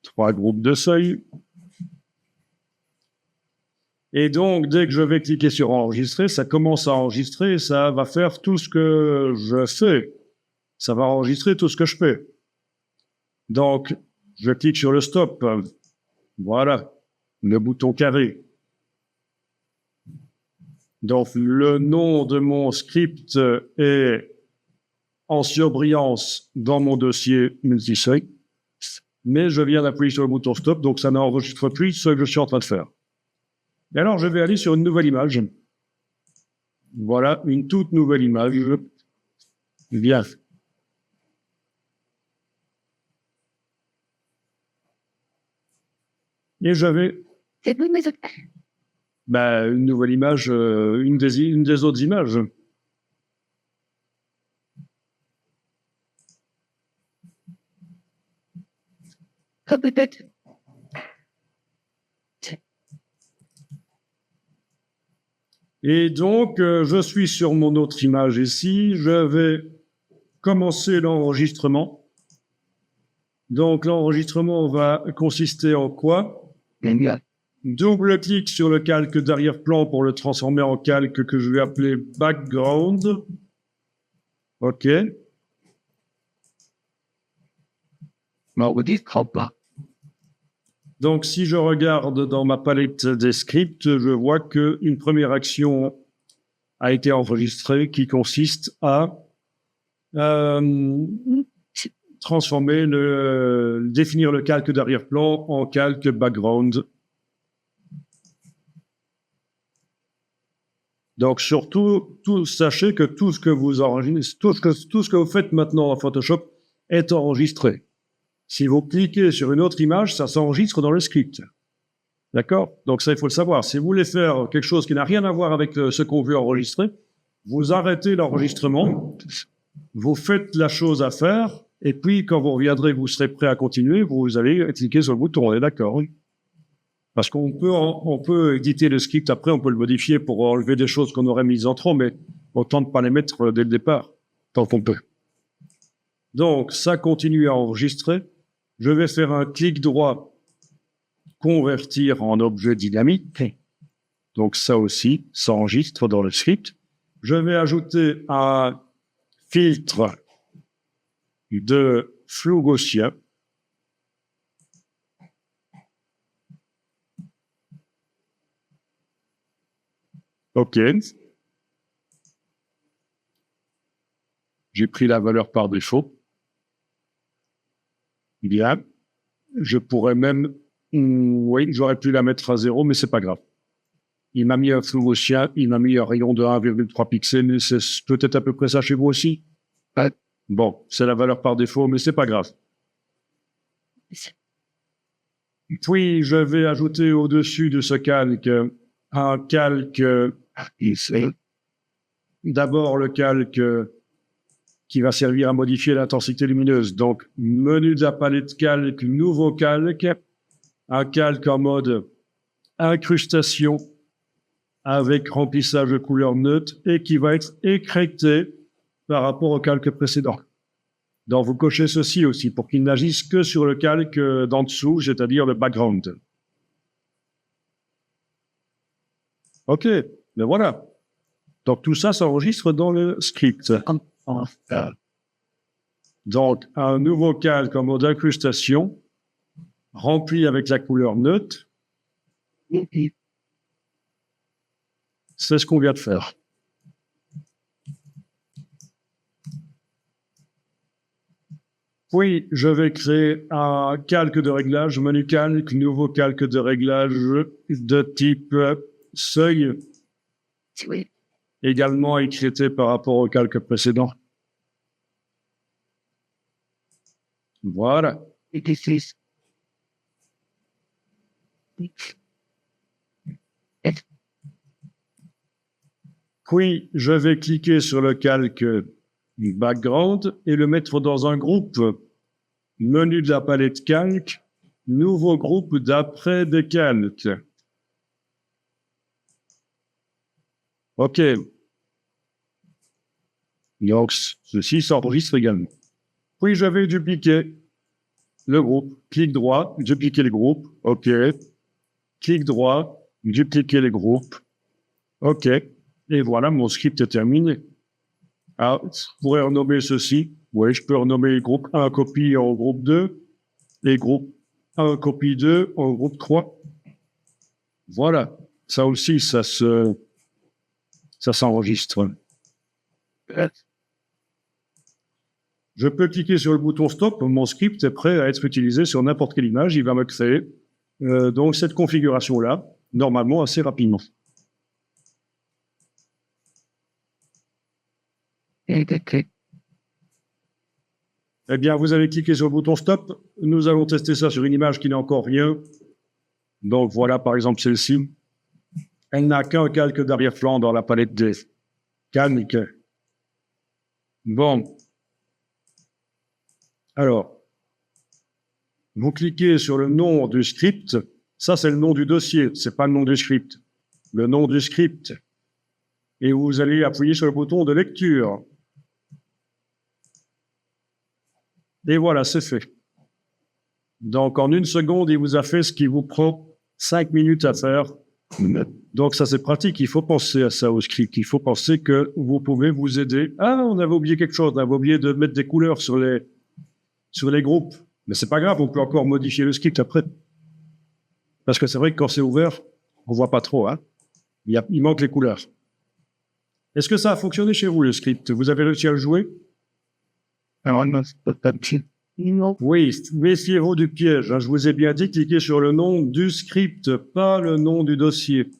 3 groupes de seuil. Et donc, dès que je vais cliquer sur enregistrer, ça commence à enregistrer et ça va faire tout ce que je fais. Ça va enregistrer tout ce que je fais. Donc, je clique sur le stop. Voilà, le bouton carré. Donc, le nom de mon script est en surbrillance dans mon dossier multiseuil. Mais je viens d'appuyer sur le bouton stop, donc ça n'enregistre plus ce que je suis en train de faire. Et alors, je vais aller sur une nouvelle image. Voilà, une toute nouvelle image. Bien. Et j'avais une nouvelle image, une des autres images. Peut-être. Et donc, je suis sur mon autre image ici. Je vais commencer l'enregistrement. Donc, l'enregistrement va consister en quoi? Double-clic sur le calque d'arrière-plan pour le transformer en calque que je vais appeler background. OK. Donc, si je regarde dans ma palette des scripts, je vois qu'une première action a été enregistrée qui consiste à définir le calque d'arrière-plan en calque background. Donc, surtout, sachez que tout ce que vous enregistrez, tout ce que vous faites maintenant en Photoshop est enregistré. Si vous cliquez sur une autre image, ça s'enregistre dans le script. D'accord? Donc ça, il faut le savoir. Si vous voulez faire quelque chose qui n'a rien à voir avec ce qu'on veut enregistrer, vous arrêtez l'enregistrement, vous faites la chose à faire, et puis quand vous reviendrez, vous serez prêt à continuer, vous allez cliquer sur le bouton. On est d'accord, oui? Parce qu'on peut éditer le script après, on peut le modifier pour enlever des choses qu'on aurait mises en trop, mais autant ne pas les mettre dès le départ, tant qu'on peut. Donc, ça continue à enregistrer. Je vais faire un clic droit, convertir en objet dynamique. Donc, ça aussi s'enregistre dans le script. Je vais ajouter un filtre de flou gaussien. OK. J'ai pris la valeur par défaut. Bien. Je pourrais même... oui, j'aurais pu la mettre à 0, mais c'est pas grave. Il m'a mis un flou gaussien, il m'a mis un rayon de 1,3 pixels. C'est peut-être à peu près ça chez vous aussi? Ouais. Bon, c'est la valeur par défaut, mais c'est pas grave. Puis, je vais ajouter au-dessus de ce calque un calque... D'abord, le calque qui va servir à modifier l'intensité lumineuse. Donc, menu de la palette calque, nouveau calque, un calque en mode incrustation avec remplissage de couleurs neutres et qui va être écrêté par rapport au calque précédent. Donc, vous cochez ceci aussi pour qu'il n'agisse que sur le calque d'en dessous, c'est-à-dire le background. OK, mais voilà. Donc, tout ça s'enregistre dans le script. Donc, un nouveau calque en mode incrustation, rempli avec la couleur neutre. C'est ce qu'on vient de faire. Oui, je vais créer un calque de réglage, menu calque, nouveau calque de réglage de type seuil, Oui. également écrété par rapport au calque précédent. Voilà. Et this is. Puis, je vais cliquer sur le calque background et le mettre dans un groupe. Menu de la palette calque, nouveau groupe d'après des calques. OK. Donc, ceci s'enregistre également. Puis, je vais dupliquer le groupe. Clic droit, dupliquer le groupe. OK. Clic droit, dupliquer les groupes. OK. Et voilà, mon script est terminé. Ah, je pourrais renommer ceci. Oui, je peux renommer le groupe 1 copie en groupe 2, et groupe 1 copie 2 en groupe 3. Voilà. Ça aussi, ça s'enregistre. Je peux cliquer sur le bouton stop. Mon script est prêt à être utilisé sur n'importe quelle image. Il va me créer donc cette configuration-là, normalement assez rapidement. Eh bien, vous avez cliqué sur le bouton stop. Nous allons tester ça sur une image qui n'a encore rien. Donc voilà, par exemple, celle-ci. Elle n'a qu'un calque d'arrière-plan dans la palette des calques. Bon. Alors, vous cliquez sur le nom du script. Ça, c'est le nom du dossier. C'est pas le nom du script. Le nom du script. Et vous allez appuyer sur le bouton de lecture. Et voilà, c'est fait. Donc, en une seconde, il vous a fait ce qui vous prend 5 minutes à faire. Donc, ça, c'est pratique. Il faut penser à ça au script. Il faut penser que vous pouvez vous aider. Ah, on avait oublié quelque chose. On avait oublié de mettre des couleurs sur les groupes. Mais c'est pas grave, on peut encore modifier le script après. Parce que c'est vrai que quand c'est ouvert, on voit pas trop, hein. Il manque les couleurs. Est-ce que ça a fonctionné chez vous, le script? Vous avez réussi à le jouer? Oui, méfiez-vous du piège, hein. Je vous ai bien dit, cliquez sur le nom du script, pas le nom du dossier.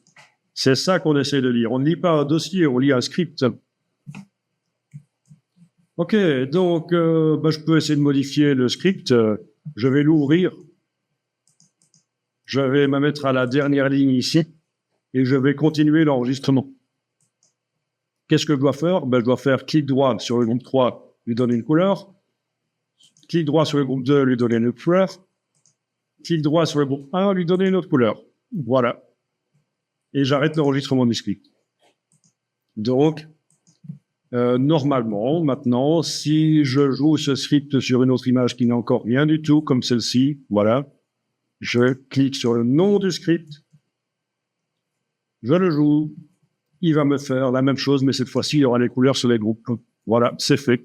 C'est ça qu'on essaie de lire. On ne lit pas un dossier, on lit un script. OK, donc je peux essayer de modifier le script. Je vais l'ouvrir. Je vais me mettre à la dernière ligne ici et je vais continuer l'enregistrement. Qu'est-ce que je dois faire? Je dois faire clic droit sur le groupe 3, lui donner une couleur. Clic droit sur le groupe 2, lui donner une couleur. Clic droit sur le groupe 1, lui donner une autre couleur. Voilà. Et j'arrête l'enregistrement du script. Donc, normalement, maintenant, si je joue ce script sur une autre image qui n'a encore rien du tout, comme celle-ci, voilà, je clique sur le nom du script, je le joue, il va me faire la même chose, mais cette fois-ci, il y aura les couleurs sur les groupes. Voilà, c'est fait.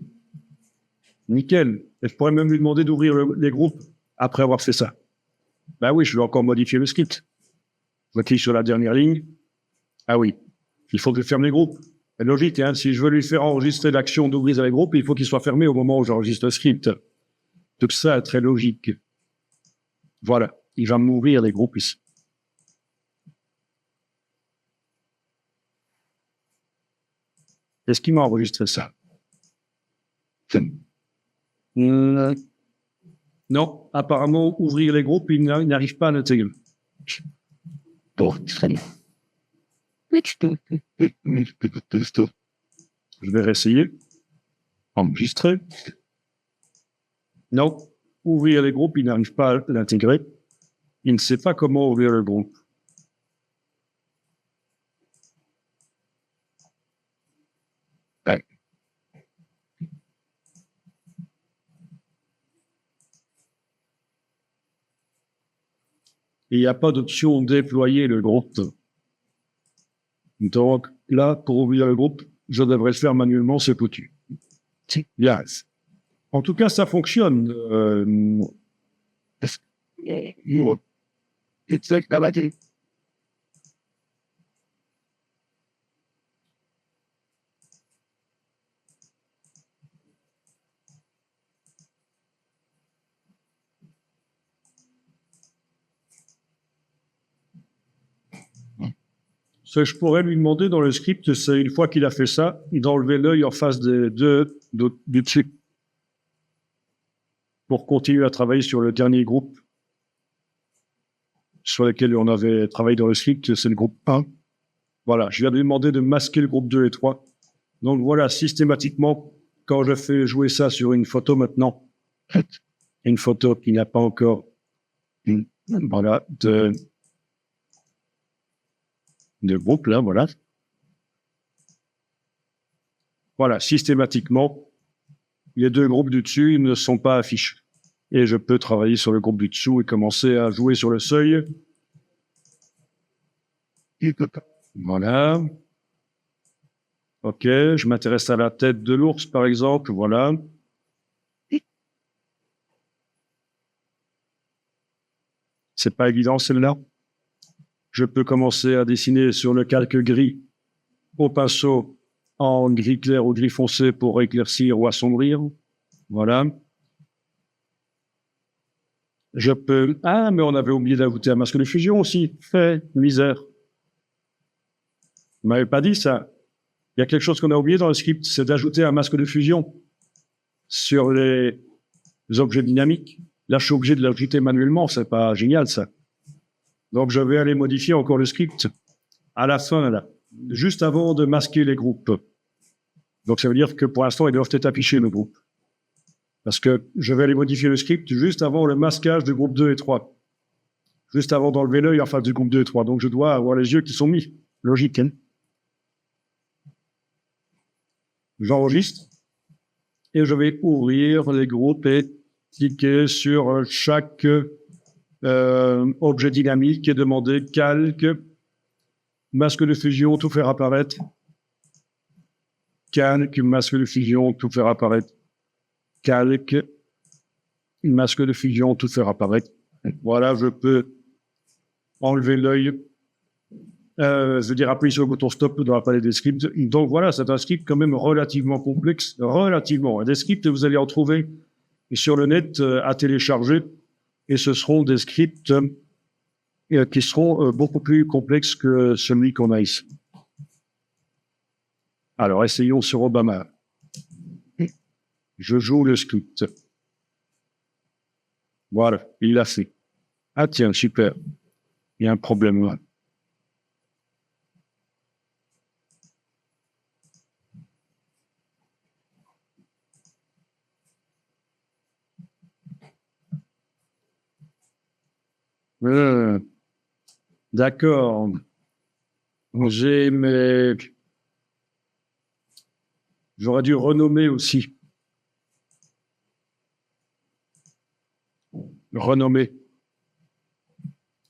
Nickel. Et je pourrais même lui demander d'ouvrir les groupes après avoir fait ça. Ben oui, je vais encore modifier le script. Je clique sur la dernière ligne. Ah oui, il faut que je ferme les groupes. C'est logique, hein. Si je veux lui faire enregistrer l'action d'ouvrir les groupes, il faut qu'il soit fermé au moment où j'enregistre le script. Donc ça est très logique. Voilà, il va m'ouvrir les groupes ici. Est-ce qu'il m'a enregistré ça? Non, apparemment, ouvrir les groupes, il n'arrive pas à l'intégrer. Bon, très bien. Je vais réessayer. Enregistrer. Non, ouvrir les groupes, il n'arrive pas à l'intégrer. Il ne sait pas comment ouvrir le groupe. Il n'y a pas d'option déployer le groupe. Donc là, pour ouvrir le groupe, je devrais le faire manuellement, c'est foutu. Yes. En tout cas, ça fonctionne. Ce que je pourrais lui demander dans le script, c'est une fois qu'il a fait ça, d'enlever l'œil en face des deux du dessus pour continuer à travailler sur le dernier groupe sur lequel on avait travaillé dans le script, c'est le groupe 1. Voilà, je viens de lui demander de masquer le groupe 2 et 3. Donc voilà, systématiquement, quand je fais jouer ça sur une photo maintenant, une photo qui n'a pas encore voilà, de groupe, là, voilà. Voilà, systématiquement, les deux groupes du dessus ne sont pas affichés. Et je peux travailler sur le groupe du dessous et commencer à jouer sur le seuil. Voilà. Ok, je m'intéresse à la tête de l'ours, par exemple, voilà. C'est pas évident, celle-là. Je peux commencer à dessiner sur le calque gris au pinceau en gris clair ou gris foncé pour éclaircir ou assombrir. Voilà. Je peux... Ah, mais on avait oublié d'ajouter un masque de fusion aussi. Fait, misère. Vous m'avez pas dit ça. Il y a quelque chose qu'on a oublié dans le script, c'est d'ajouter un masque de fusion sur les objets dynamiques. Là, je suis obligé de l'ajouter manuellement, c'est pas génial, ça. Donc, je vais aller modifier encore le script à la fin, là, juste avant de masquer les groupes. Donc, ça veut dire que pour l'instant, ils doivent être affichés, le groupe. Parce que je vais aller modifier le script juste avant le masquage du groupe 2 et 3. Juste avant d'enlever l'œil en face du groupe 2 et 3. Donc, je dois avoir les yeux qui sont mis. Logique, hein? J'enregistre et je vais ouvrir les groupes et cliquer sur chaque objet dynamique et demander calque, masque de fusion, tout faire apparaître. Calque, masque de fusion, tout faire apparaître. Calque, masque de fusion, tout faire apparaître. Voilà, je peux enlever l'œil. Je veux dire, appuyer sur le bouton stop dans la palette des scripts. Donc voilà, c'est un script quand même relativement complexe, relativement. Des scripts, vous allez en trouver sur le net à télécharger, et ce seront des scripts qui seront beaucoup plus complexes que celui qu'on a ici. Alors, essayons sur Obama. Je joue le script. Voilà, il l'a fait. Ah tiens, super. Il y a un problème là. D'accord. J'ai mes... J'aurais dû renommer aussi. Renommer.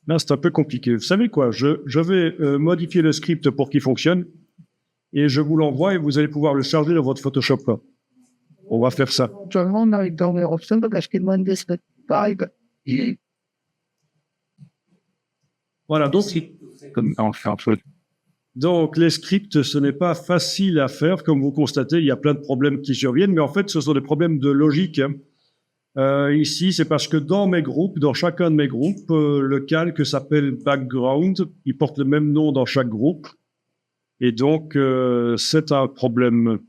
Là, c'est un peu compliqué. Vous savez quoi? Je vais modifier le script pour qu'il fonctionne et je vous l'envoie et vous allez pouvoir le charger dans votre Photoshop. On va faire ça. Voilà, donc les scripts, ce n'est pas facile à faire. Comme vous constatez, il y a plein de problèmes qui surviennent, mais en fait, ce sont des problèmes de logique, hein. Ici, c'est parce que dans mes groupes, dans chacun de mes groupes, le calque s'appelle background. Il porte le même nom dans chaque groupe. Et donc, c'est un problème.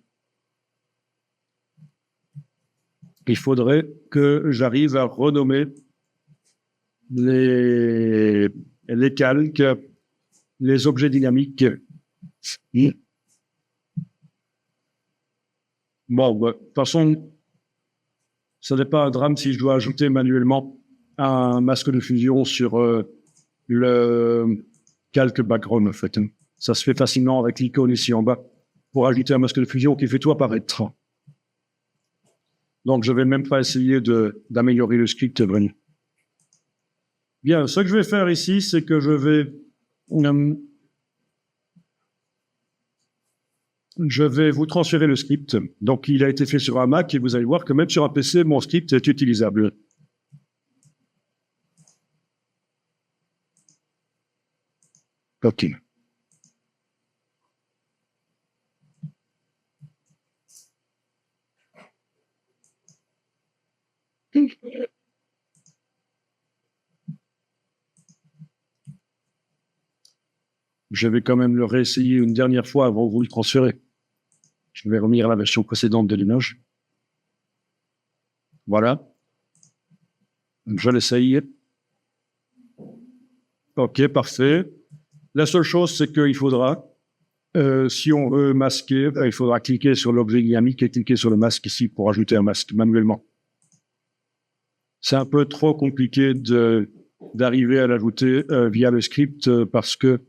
Il faudrait que j'arrive à renommer les calques, les objets dynamiques. Bon, de toute façon, ce n'est pas un drame si je dois ajouter manuellement un masque de fusion sur le calque background, en fait. Ça se fait facilement avec l'icône ici en bas pour ajouter un masque de fusion qui fait tout apparaître. Donc, je vais même pas essayer d'améliorer le script. Bien, ce que je vais faire ici, c'est que je vais vous transférer le script. Donc, il a été fait sur un Mac et vous allez voir que même sur un PC, mon script est utilisable. OK. Je vais quand même le réessayer une dernière fois avant de vous le transférer. Je vais revenir à la version précédente de l'image. Voilà. Je l'essaye. OK, parfait. La seule chose, c'est qu'il faudra, si on veut masquer, il faudra cliquer sur l'objet dynamique et cliquer sur le masque ici pour ajouter un masque manuellement. C'est un peu trop compliqué d'arriver à l'ajouter via le script parce que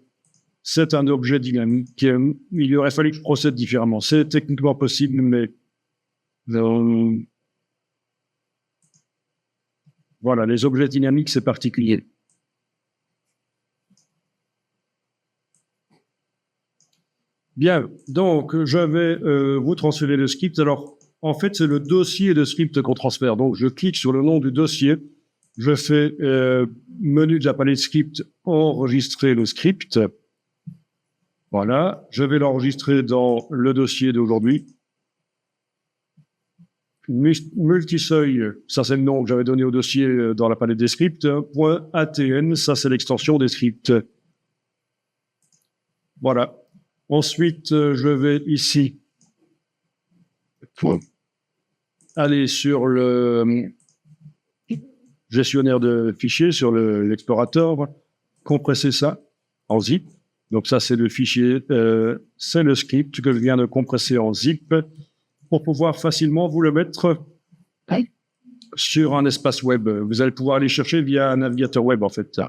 c'est un objet dynamique. Il aurait fallu que je procède différemment. C'est techniquement possible, mais voilà, les objets dynamiques, c'est particulier. Bien, donc je vais vous transférer le script. Alors, en fait, c'est le dossier de script qu'on transfère. Donc, je clique sur le nom du dossier. Je fais menu de la palette script, enregistrer le script. Voilà, je vais l'enregistrer dans le dossier d'aujourd'hui. Multiseuil, ça c'est le nom que j'avais donné au dossier dans la palette des scripts. .atn, ça c'est l'extension des scripts. Voilà. Ensuite, je vais ici aller sur le gestionnaire de fichiers, sur l'explorateur, compresser ça en zip. Donc ça, c'est le fichier, c'est le script que je viens de compresser en zip pour pouvoir facilement vous le mettre sur un espace web. Vous allez pouvoir aller chercher via un navigateur web, en fait.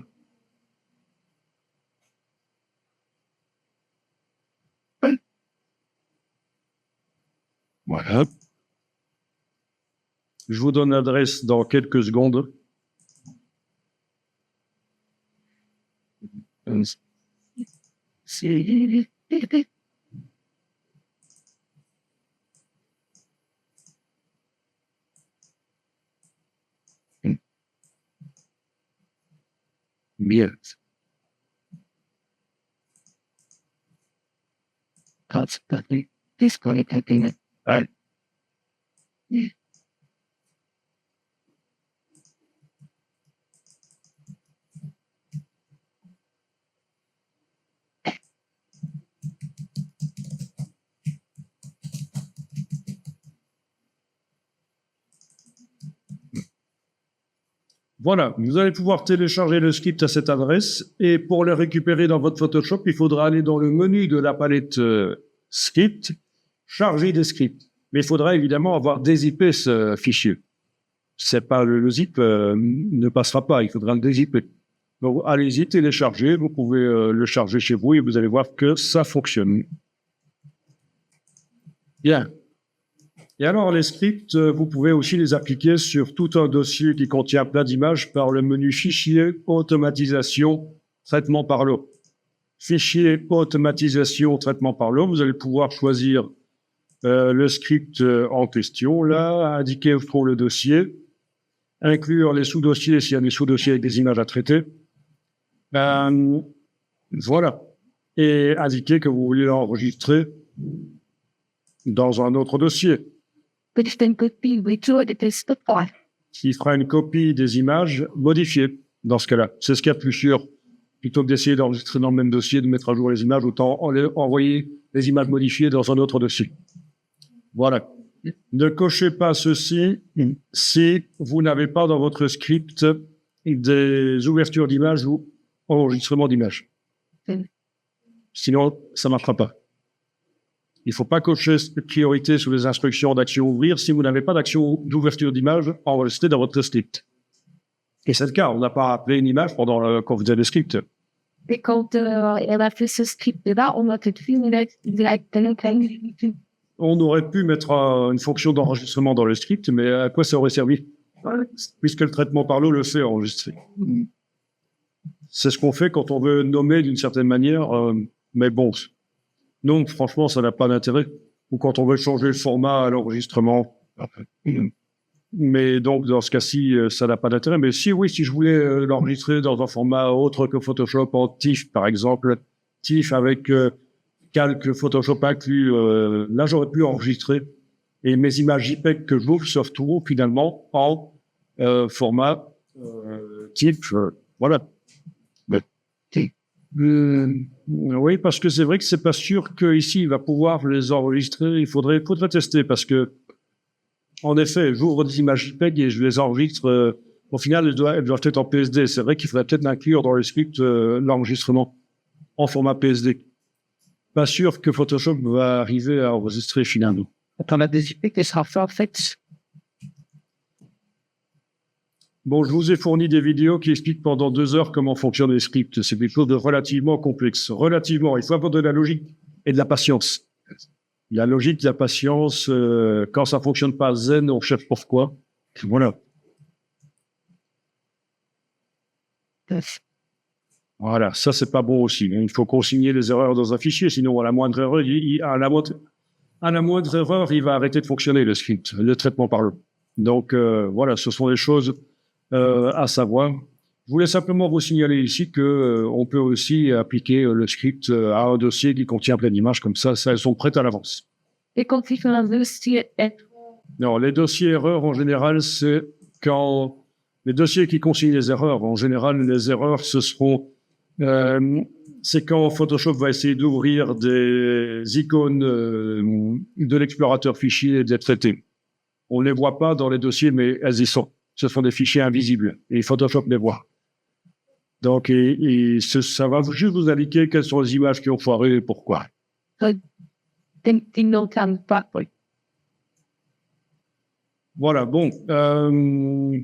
Voilà. Je vous donne l'adresse dans quelques secondes. Bien. Consequently, this point had been Ouais. Voilà, vous allez pouvoir télécharger le script à cette adresse et pour le récupérer dans votre Photoshop, il faudra aller dans le menu de la palette script, charger des scripts. Mais il faudra évidemment avoir dézippé ce fichier. C'est pas le zip ne passera pas, il faudra le dézipper. Donc allez-y, téléchargez, vous pouvez le charger chez vous et vous allez voir que ça fonctionne. Bien. Et alors, les scripts, vous pouvez aussi les appliquer sur tout un dossier qui contient plein d'images par le menu Fichier, Automatisation, Traitement par l'eau. Fichier, Automatisation, Traitement par l'eau, vous allez pouvoir choisir le script en question, là, indiquer où se trouve le dossier, inclure les sous-dossiers s'il y a des sous-dossiers avec des images à traiter. Voilà. Et indiquer que vous voulez l'enregistrer dans un autre dossier. which then could be recorded as the file. Qui fera une copie des images modifiées dans ce cas-là. C'est ce qu'il y a de plus sûr. Plutôt que d'essayer d'enregistrer dans le même dossier, de mettre à jour les images, autant envoyer les images modifiées dans un autre dossier. Voilà. Ne cochez pas ceci si vous n'avez pas dans votre script des ouvertures d'images ou enregistrements d'images. Sinon, ça ne marchera pas. Il ne faut pas cocher cette priorité sur les instructions d'action ouvrir si vous n'avez pas d'action d'ouverture d'image enregistrée dans votre script. Et c'est le cas, on n'a pas appelé une image pendant quand vous avez le script. Et quand elle a fait ce script-là, on a peut-être fait On aurait pu mettre une fonction d'enregistrement dans le script, mais à quoi ça aurait servi? Puisque le traitement par l'eau le fait enregistrer. C'est ce qu'on fait quand on veut nommer d'une certaine manière, mais bon, non, franchement, ça n'a pas d'intérêt. Ou quand on veut changer le format à l'enregistrement. Mais donc, dans ce cas-ci, ça n'a pas d'intérêt. Mais si, oui, si je voulais l'enregistrer dans un format autre que Photoshop, en TIFF, par exemple, TIFF avec calque Photoshop inclus, là, j'aurais pu enregistrer. Et mes images JPEG que j'ouvre se retrouvent finalement en format TIFF. Voilà. Oui, parce que c'est vrai que c'est pas sûr qu'ici il va pouvoir les enregistrer. Faudrait tester parce que, en effet, j'ouvre des images JPEG et je les enregistre. Au final, elles doivent être en PSD. C'est vrai qu'il faudrait peut-être inclure dans le script l'enregistrement en format PSD. Pas sûr que Photoshop va arriver à enregistrer finalement. On a des idées qui sera fait en fait. Bon, je vous ai fourni des vidéos qui expliquent pendant 2 heures comment fonctionnent les scripts. C'est des choses de relativement complexes. Relativement. Il faut avoir de la logique et de la patience. La logique, la patience, quand ça fonctionne pas zen, on cherche pourquoi. Voilà. Voilà, ça c'est pas bon aussi. Il faut consigner les erreurs dans un fichier, sinon à la moindre erreur, à la moindre erreur, il va arrêter de fonctionner le script, le traitement par le. Donc voilà, ce sont des choses à savoir. Je voulais simplement vous signaler ici que on peut aussi appliquer le script à un dossier qui contient plein d'images comme ça, elles sont prêtes à l'avance. Et quand il fait un dossier, Non, les dossiers erreurs en général, c'est quand les dossiers qui consignent les erreurs. En général, les erreurs, ce seront c'est quand Photoshop va essayer d'ouvrir des icônes de l'explorateur fichier et de les traiter. On ne les voit pas dans les dossiers, mais elles y sont. Ce sont des fichiers invisibles et Photoshop les voit. Donc, ça va juste vous indiquer quelles sont les images qui ont foiré et pourquoi. ils n'entendent pas. Voilà, bon.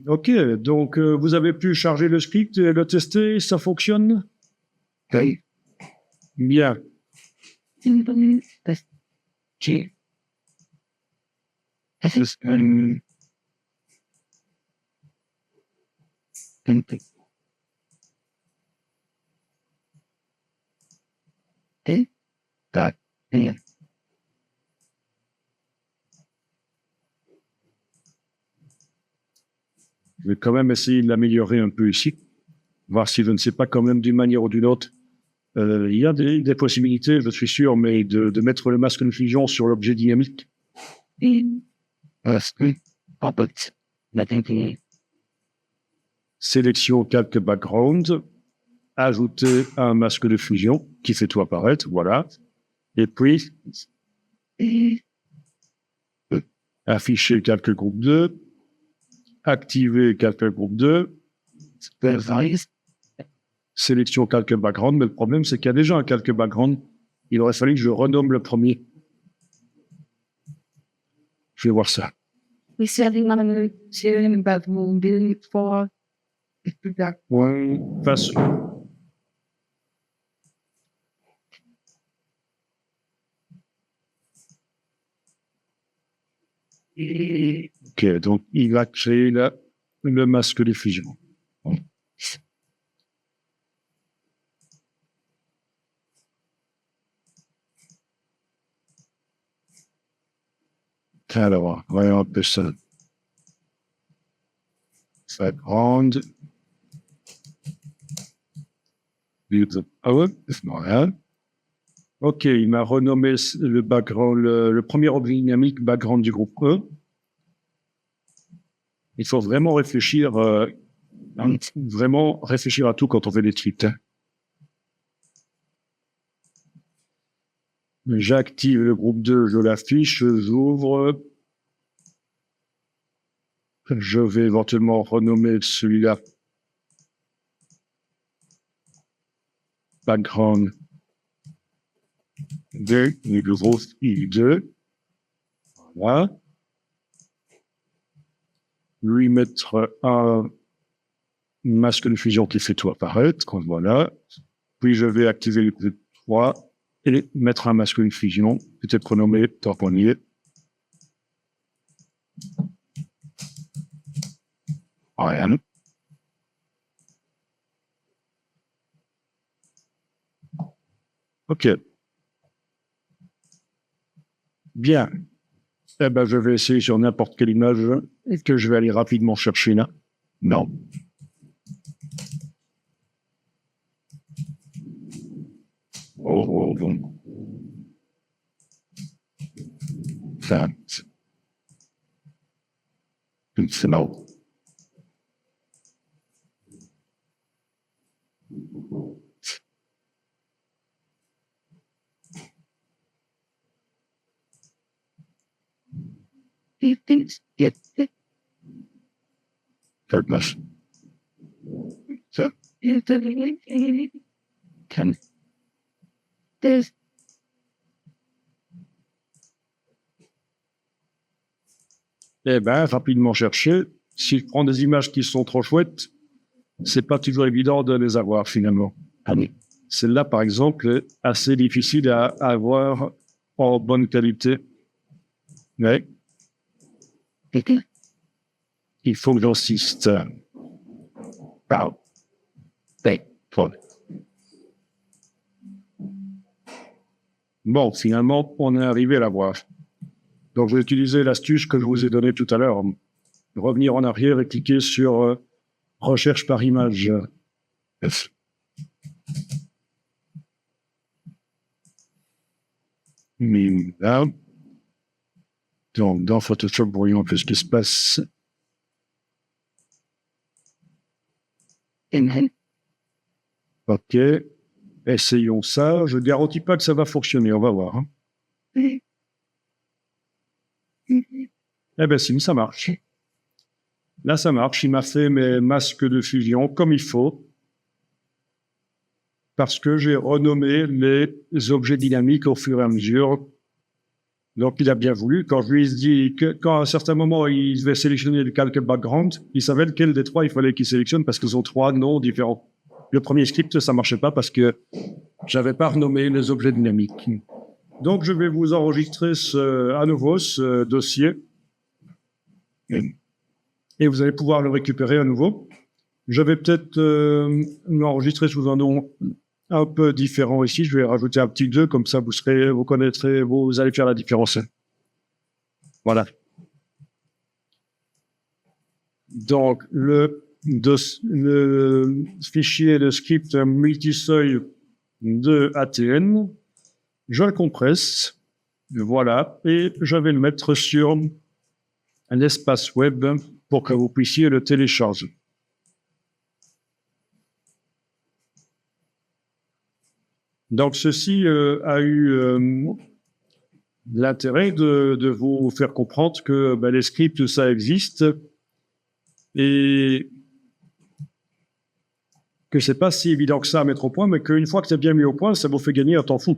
OK, donc vous avez pu charger le script et le tester, ça fonctionne? Oui. Bien. Je vais quand même essayer de l'améliorer un peu ici, voir si je ne sais pas quand même d'une manière ou d'une autre. Il y a des possibilités, je suis sûr, mais de mettre le masque de fusion sur l'objet dynamique. Sélection calque background, ajouter un masque de fusion qui fait tout apparaître, voilà. Et puis, afficher calque groupe 2, activer calque groupe 2, sélection calque background, mais le problème c'est qu'il y a déjà un calque background. Il aurait fallu que je renomme le premier. Je vais voir ça. We said we want to share about moving for. Ouais, face. Ok, donc il va créer le masque de fusion. Alors, voyons un peu ça. Background. Ah ouais, c'est Montréal. Ok, il m'a renommé le background, le premier objet dynamique background du groupe E. Il faut vraiment réfléchir à tout quand on fait des tweets. Hein. J'active le groupe 2, je l'affiche, j'ouvre. Je vais éventuellement renommer celui-là background 2, le gros I2. Voilà. Lui mettre un masque de fusion qui fait tout apparaître. Voilà. Puis je vais activer le groupe 3 et mettre un masque de fusion, peut-être renommé tamponnier. Rien. OK. Bien. Eh ben, je vais essayer sur n'importe quelle image. Est-ce que je vais aller rapidement chercher là? Non. Oh, bon. Ça. C'est non. things get Third mess. So, can there's Eh ben, rapidement chercher. Si je prends des images qui sont trop chouettes, c'est pas toujours évident de les avoir finalement. Celle-là, par exemple, est assez difficile à avoir en bonne qualité. Mais il faut que j'insiste. wow. They told Bon, finalement, on est arrivé à la voir. Donc, je vais utiliser l'astuce que je vous ai donnée tout à l'heure. Revenir en arrière et cliquer sur recherche par image. this. Là. Donc, dans Photoshop, voyons un peu ce qui se passe. in OK. Essayons ça. Je ne garantis pas que ça va fonctionner. On va voir. Hein. Eh bien, si, ça marche. Là, ça marche. Il m'a fait mes masques de fusion comme il faut. Parce que j'ai renommé les objets dynamiques au fur et à mesure. Donc, il a bien voulu. Quand je lui ai dit que, quand à un certain moment, il devait sélectionner le calque background, il savait lequel des trois il fallait qu'il sélectionne parce qu'ils ont trois noms différents. Le premier script, ça marchait pas parce que j'avais pas renommé les objets dynamiques. Donc, je vais vous enregistrer à nouveau ce dossier. Et vous allez pouvoir le récupérer à nouveau. Je vais peut-être l'enregistrer sous un nom un peu différent ici. Je vais rajouter un petit 2, comme ça vous connaîtrez, vous allez faire la différence. Voilà. Donc, le fichier de script multiseuil de ATN, je le compresse. Voilà. Et je vais le mettre sur un espace web pour que vous puissiez le télécharger. Donc, ceci a eu l'intérêt de vous faire comprendre que les scripts, ça existe et que c'est pas si évident que ça à mettre au point, mais qu'une fois que c'est bien mis au point, ça vous fait gagner un temps fou.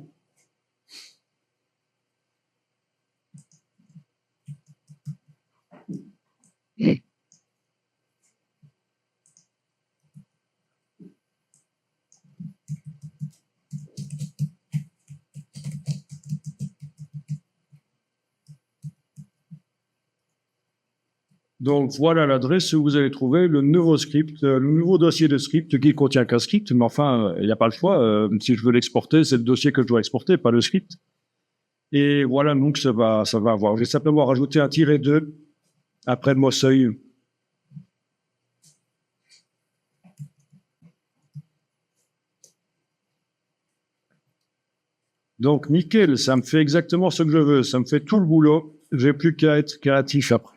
Donc, voilà l'adresse où vous allez trouver le nouveau script, le nouveau dossier de script qui contient qu'un script, mais enfin, il n'y a pas le choix. Si je veux l'exporter, c'est le dossier que je dois exporter, pas le script. Et voilà, donc, ça va avoir. Je vais simplement rajouter un -2 après le mot seuil. Donc, nickel, ça me fait exactement ce que je veux. Ça me fait tout le boulot. J'ai plus qu'à être créatif après.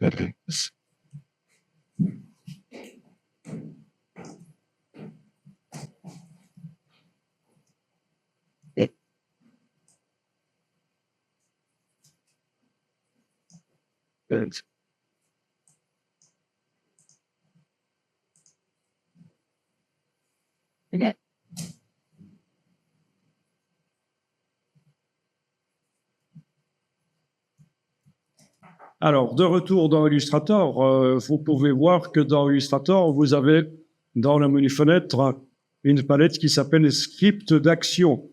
Goodness. Good. Yeah. Alors, de retour dans Illustrator, vous pouvez voir que dans Illustrator, vous avez dans le menu fenêtre une palette qui s'appelle script d'action.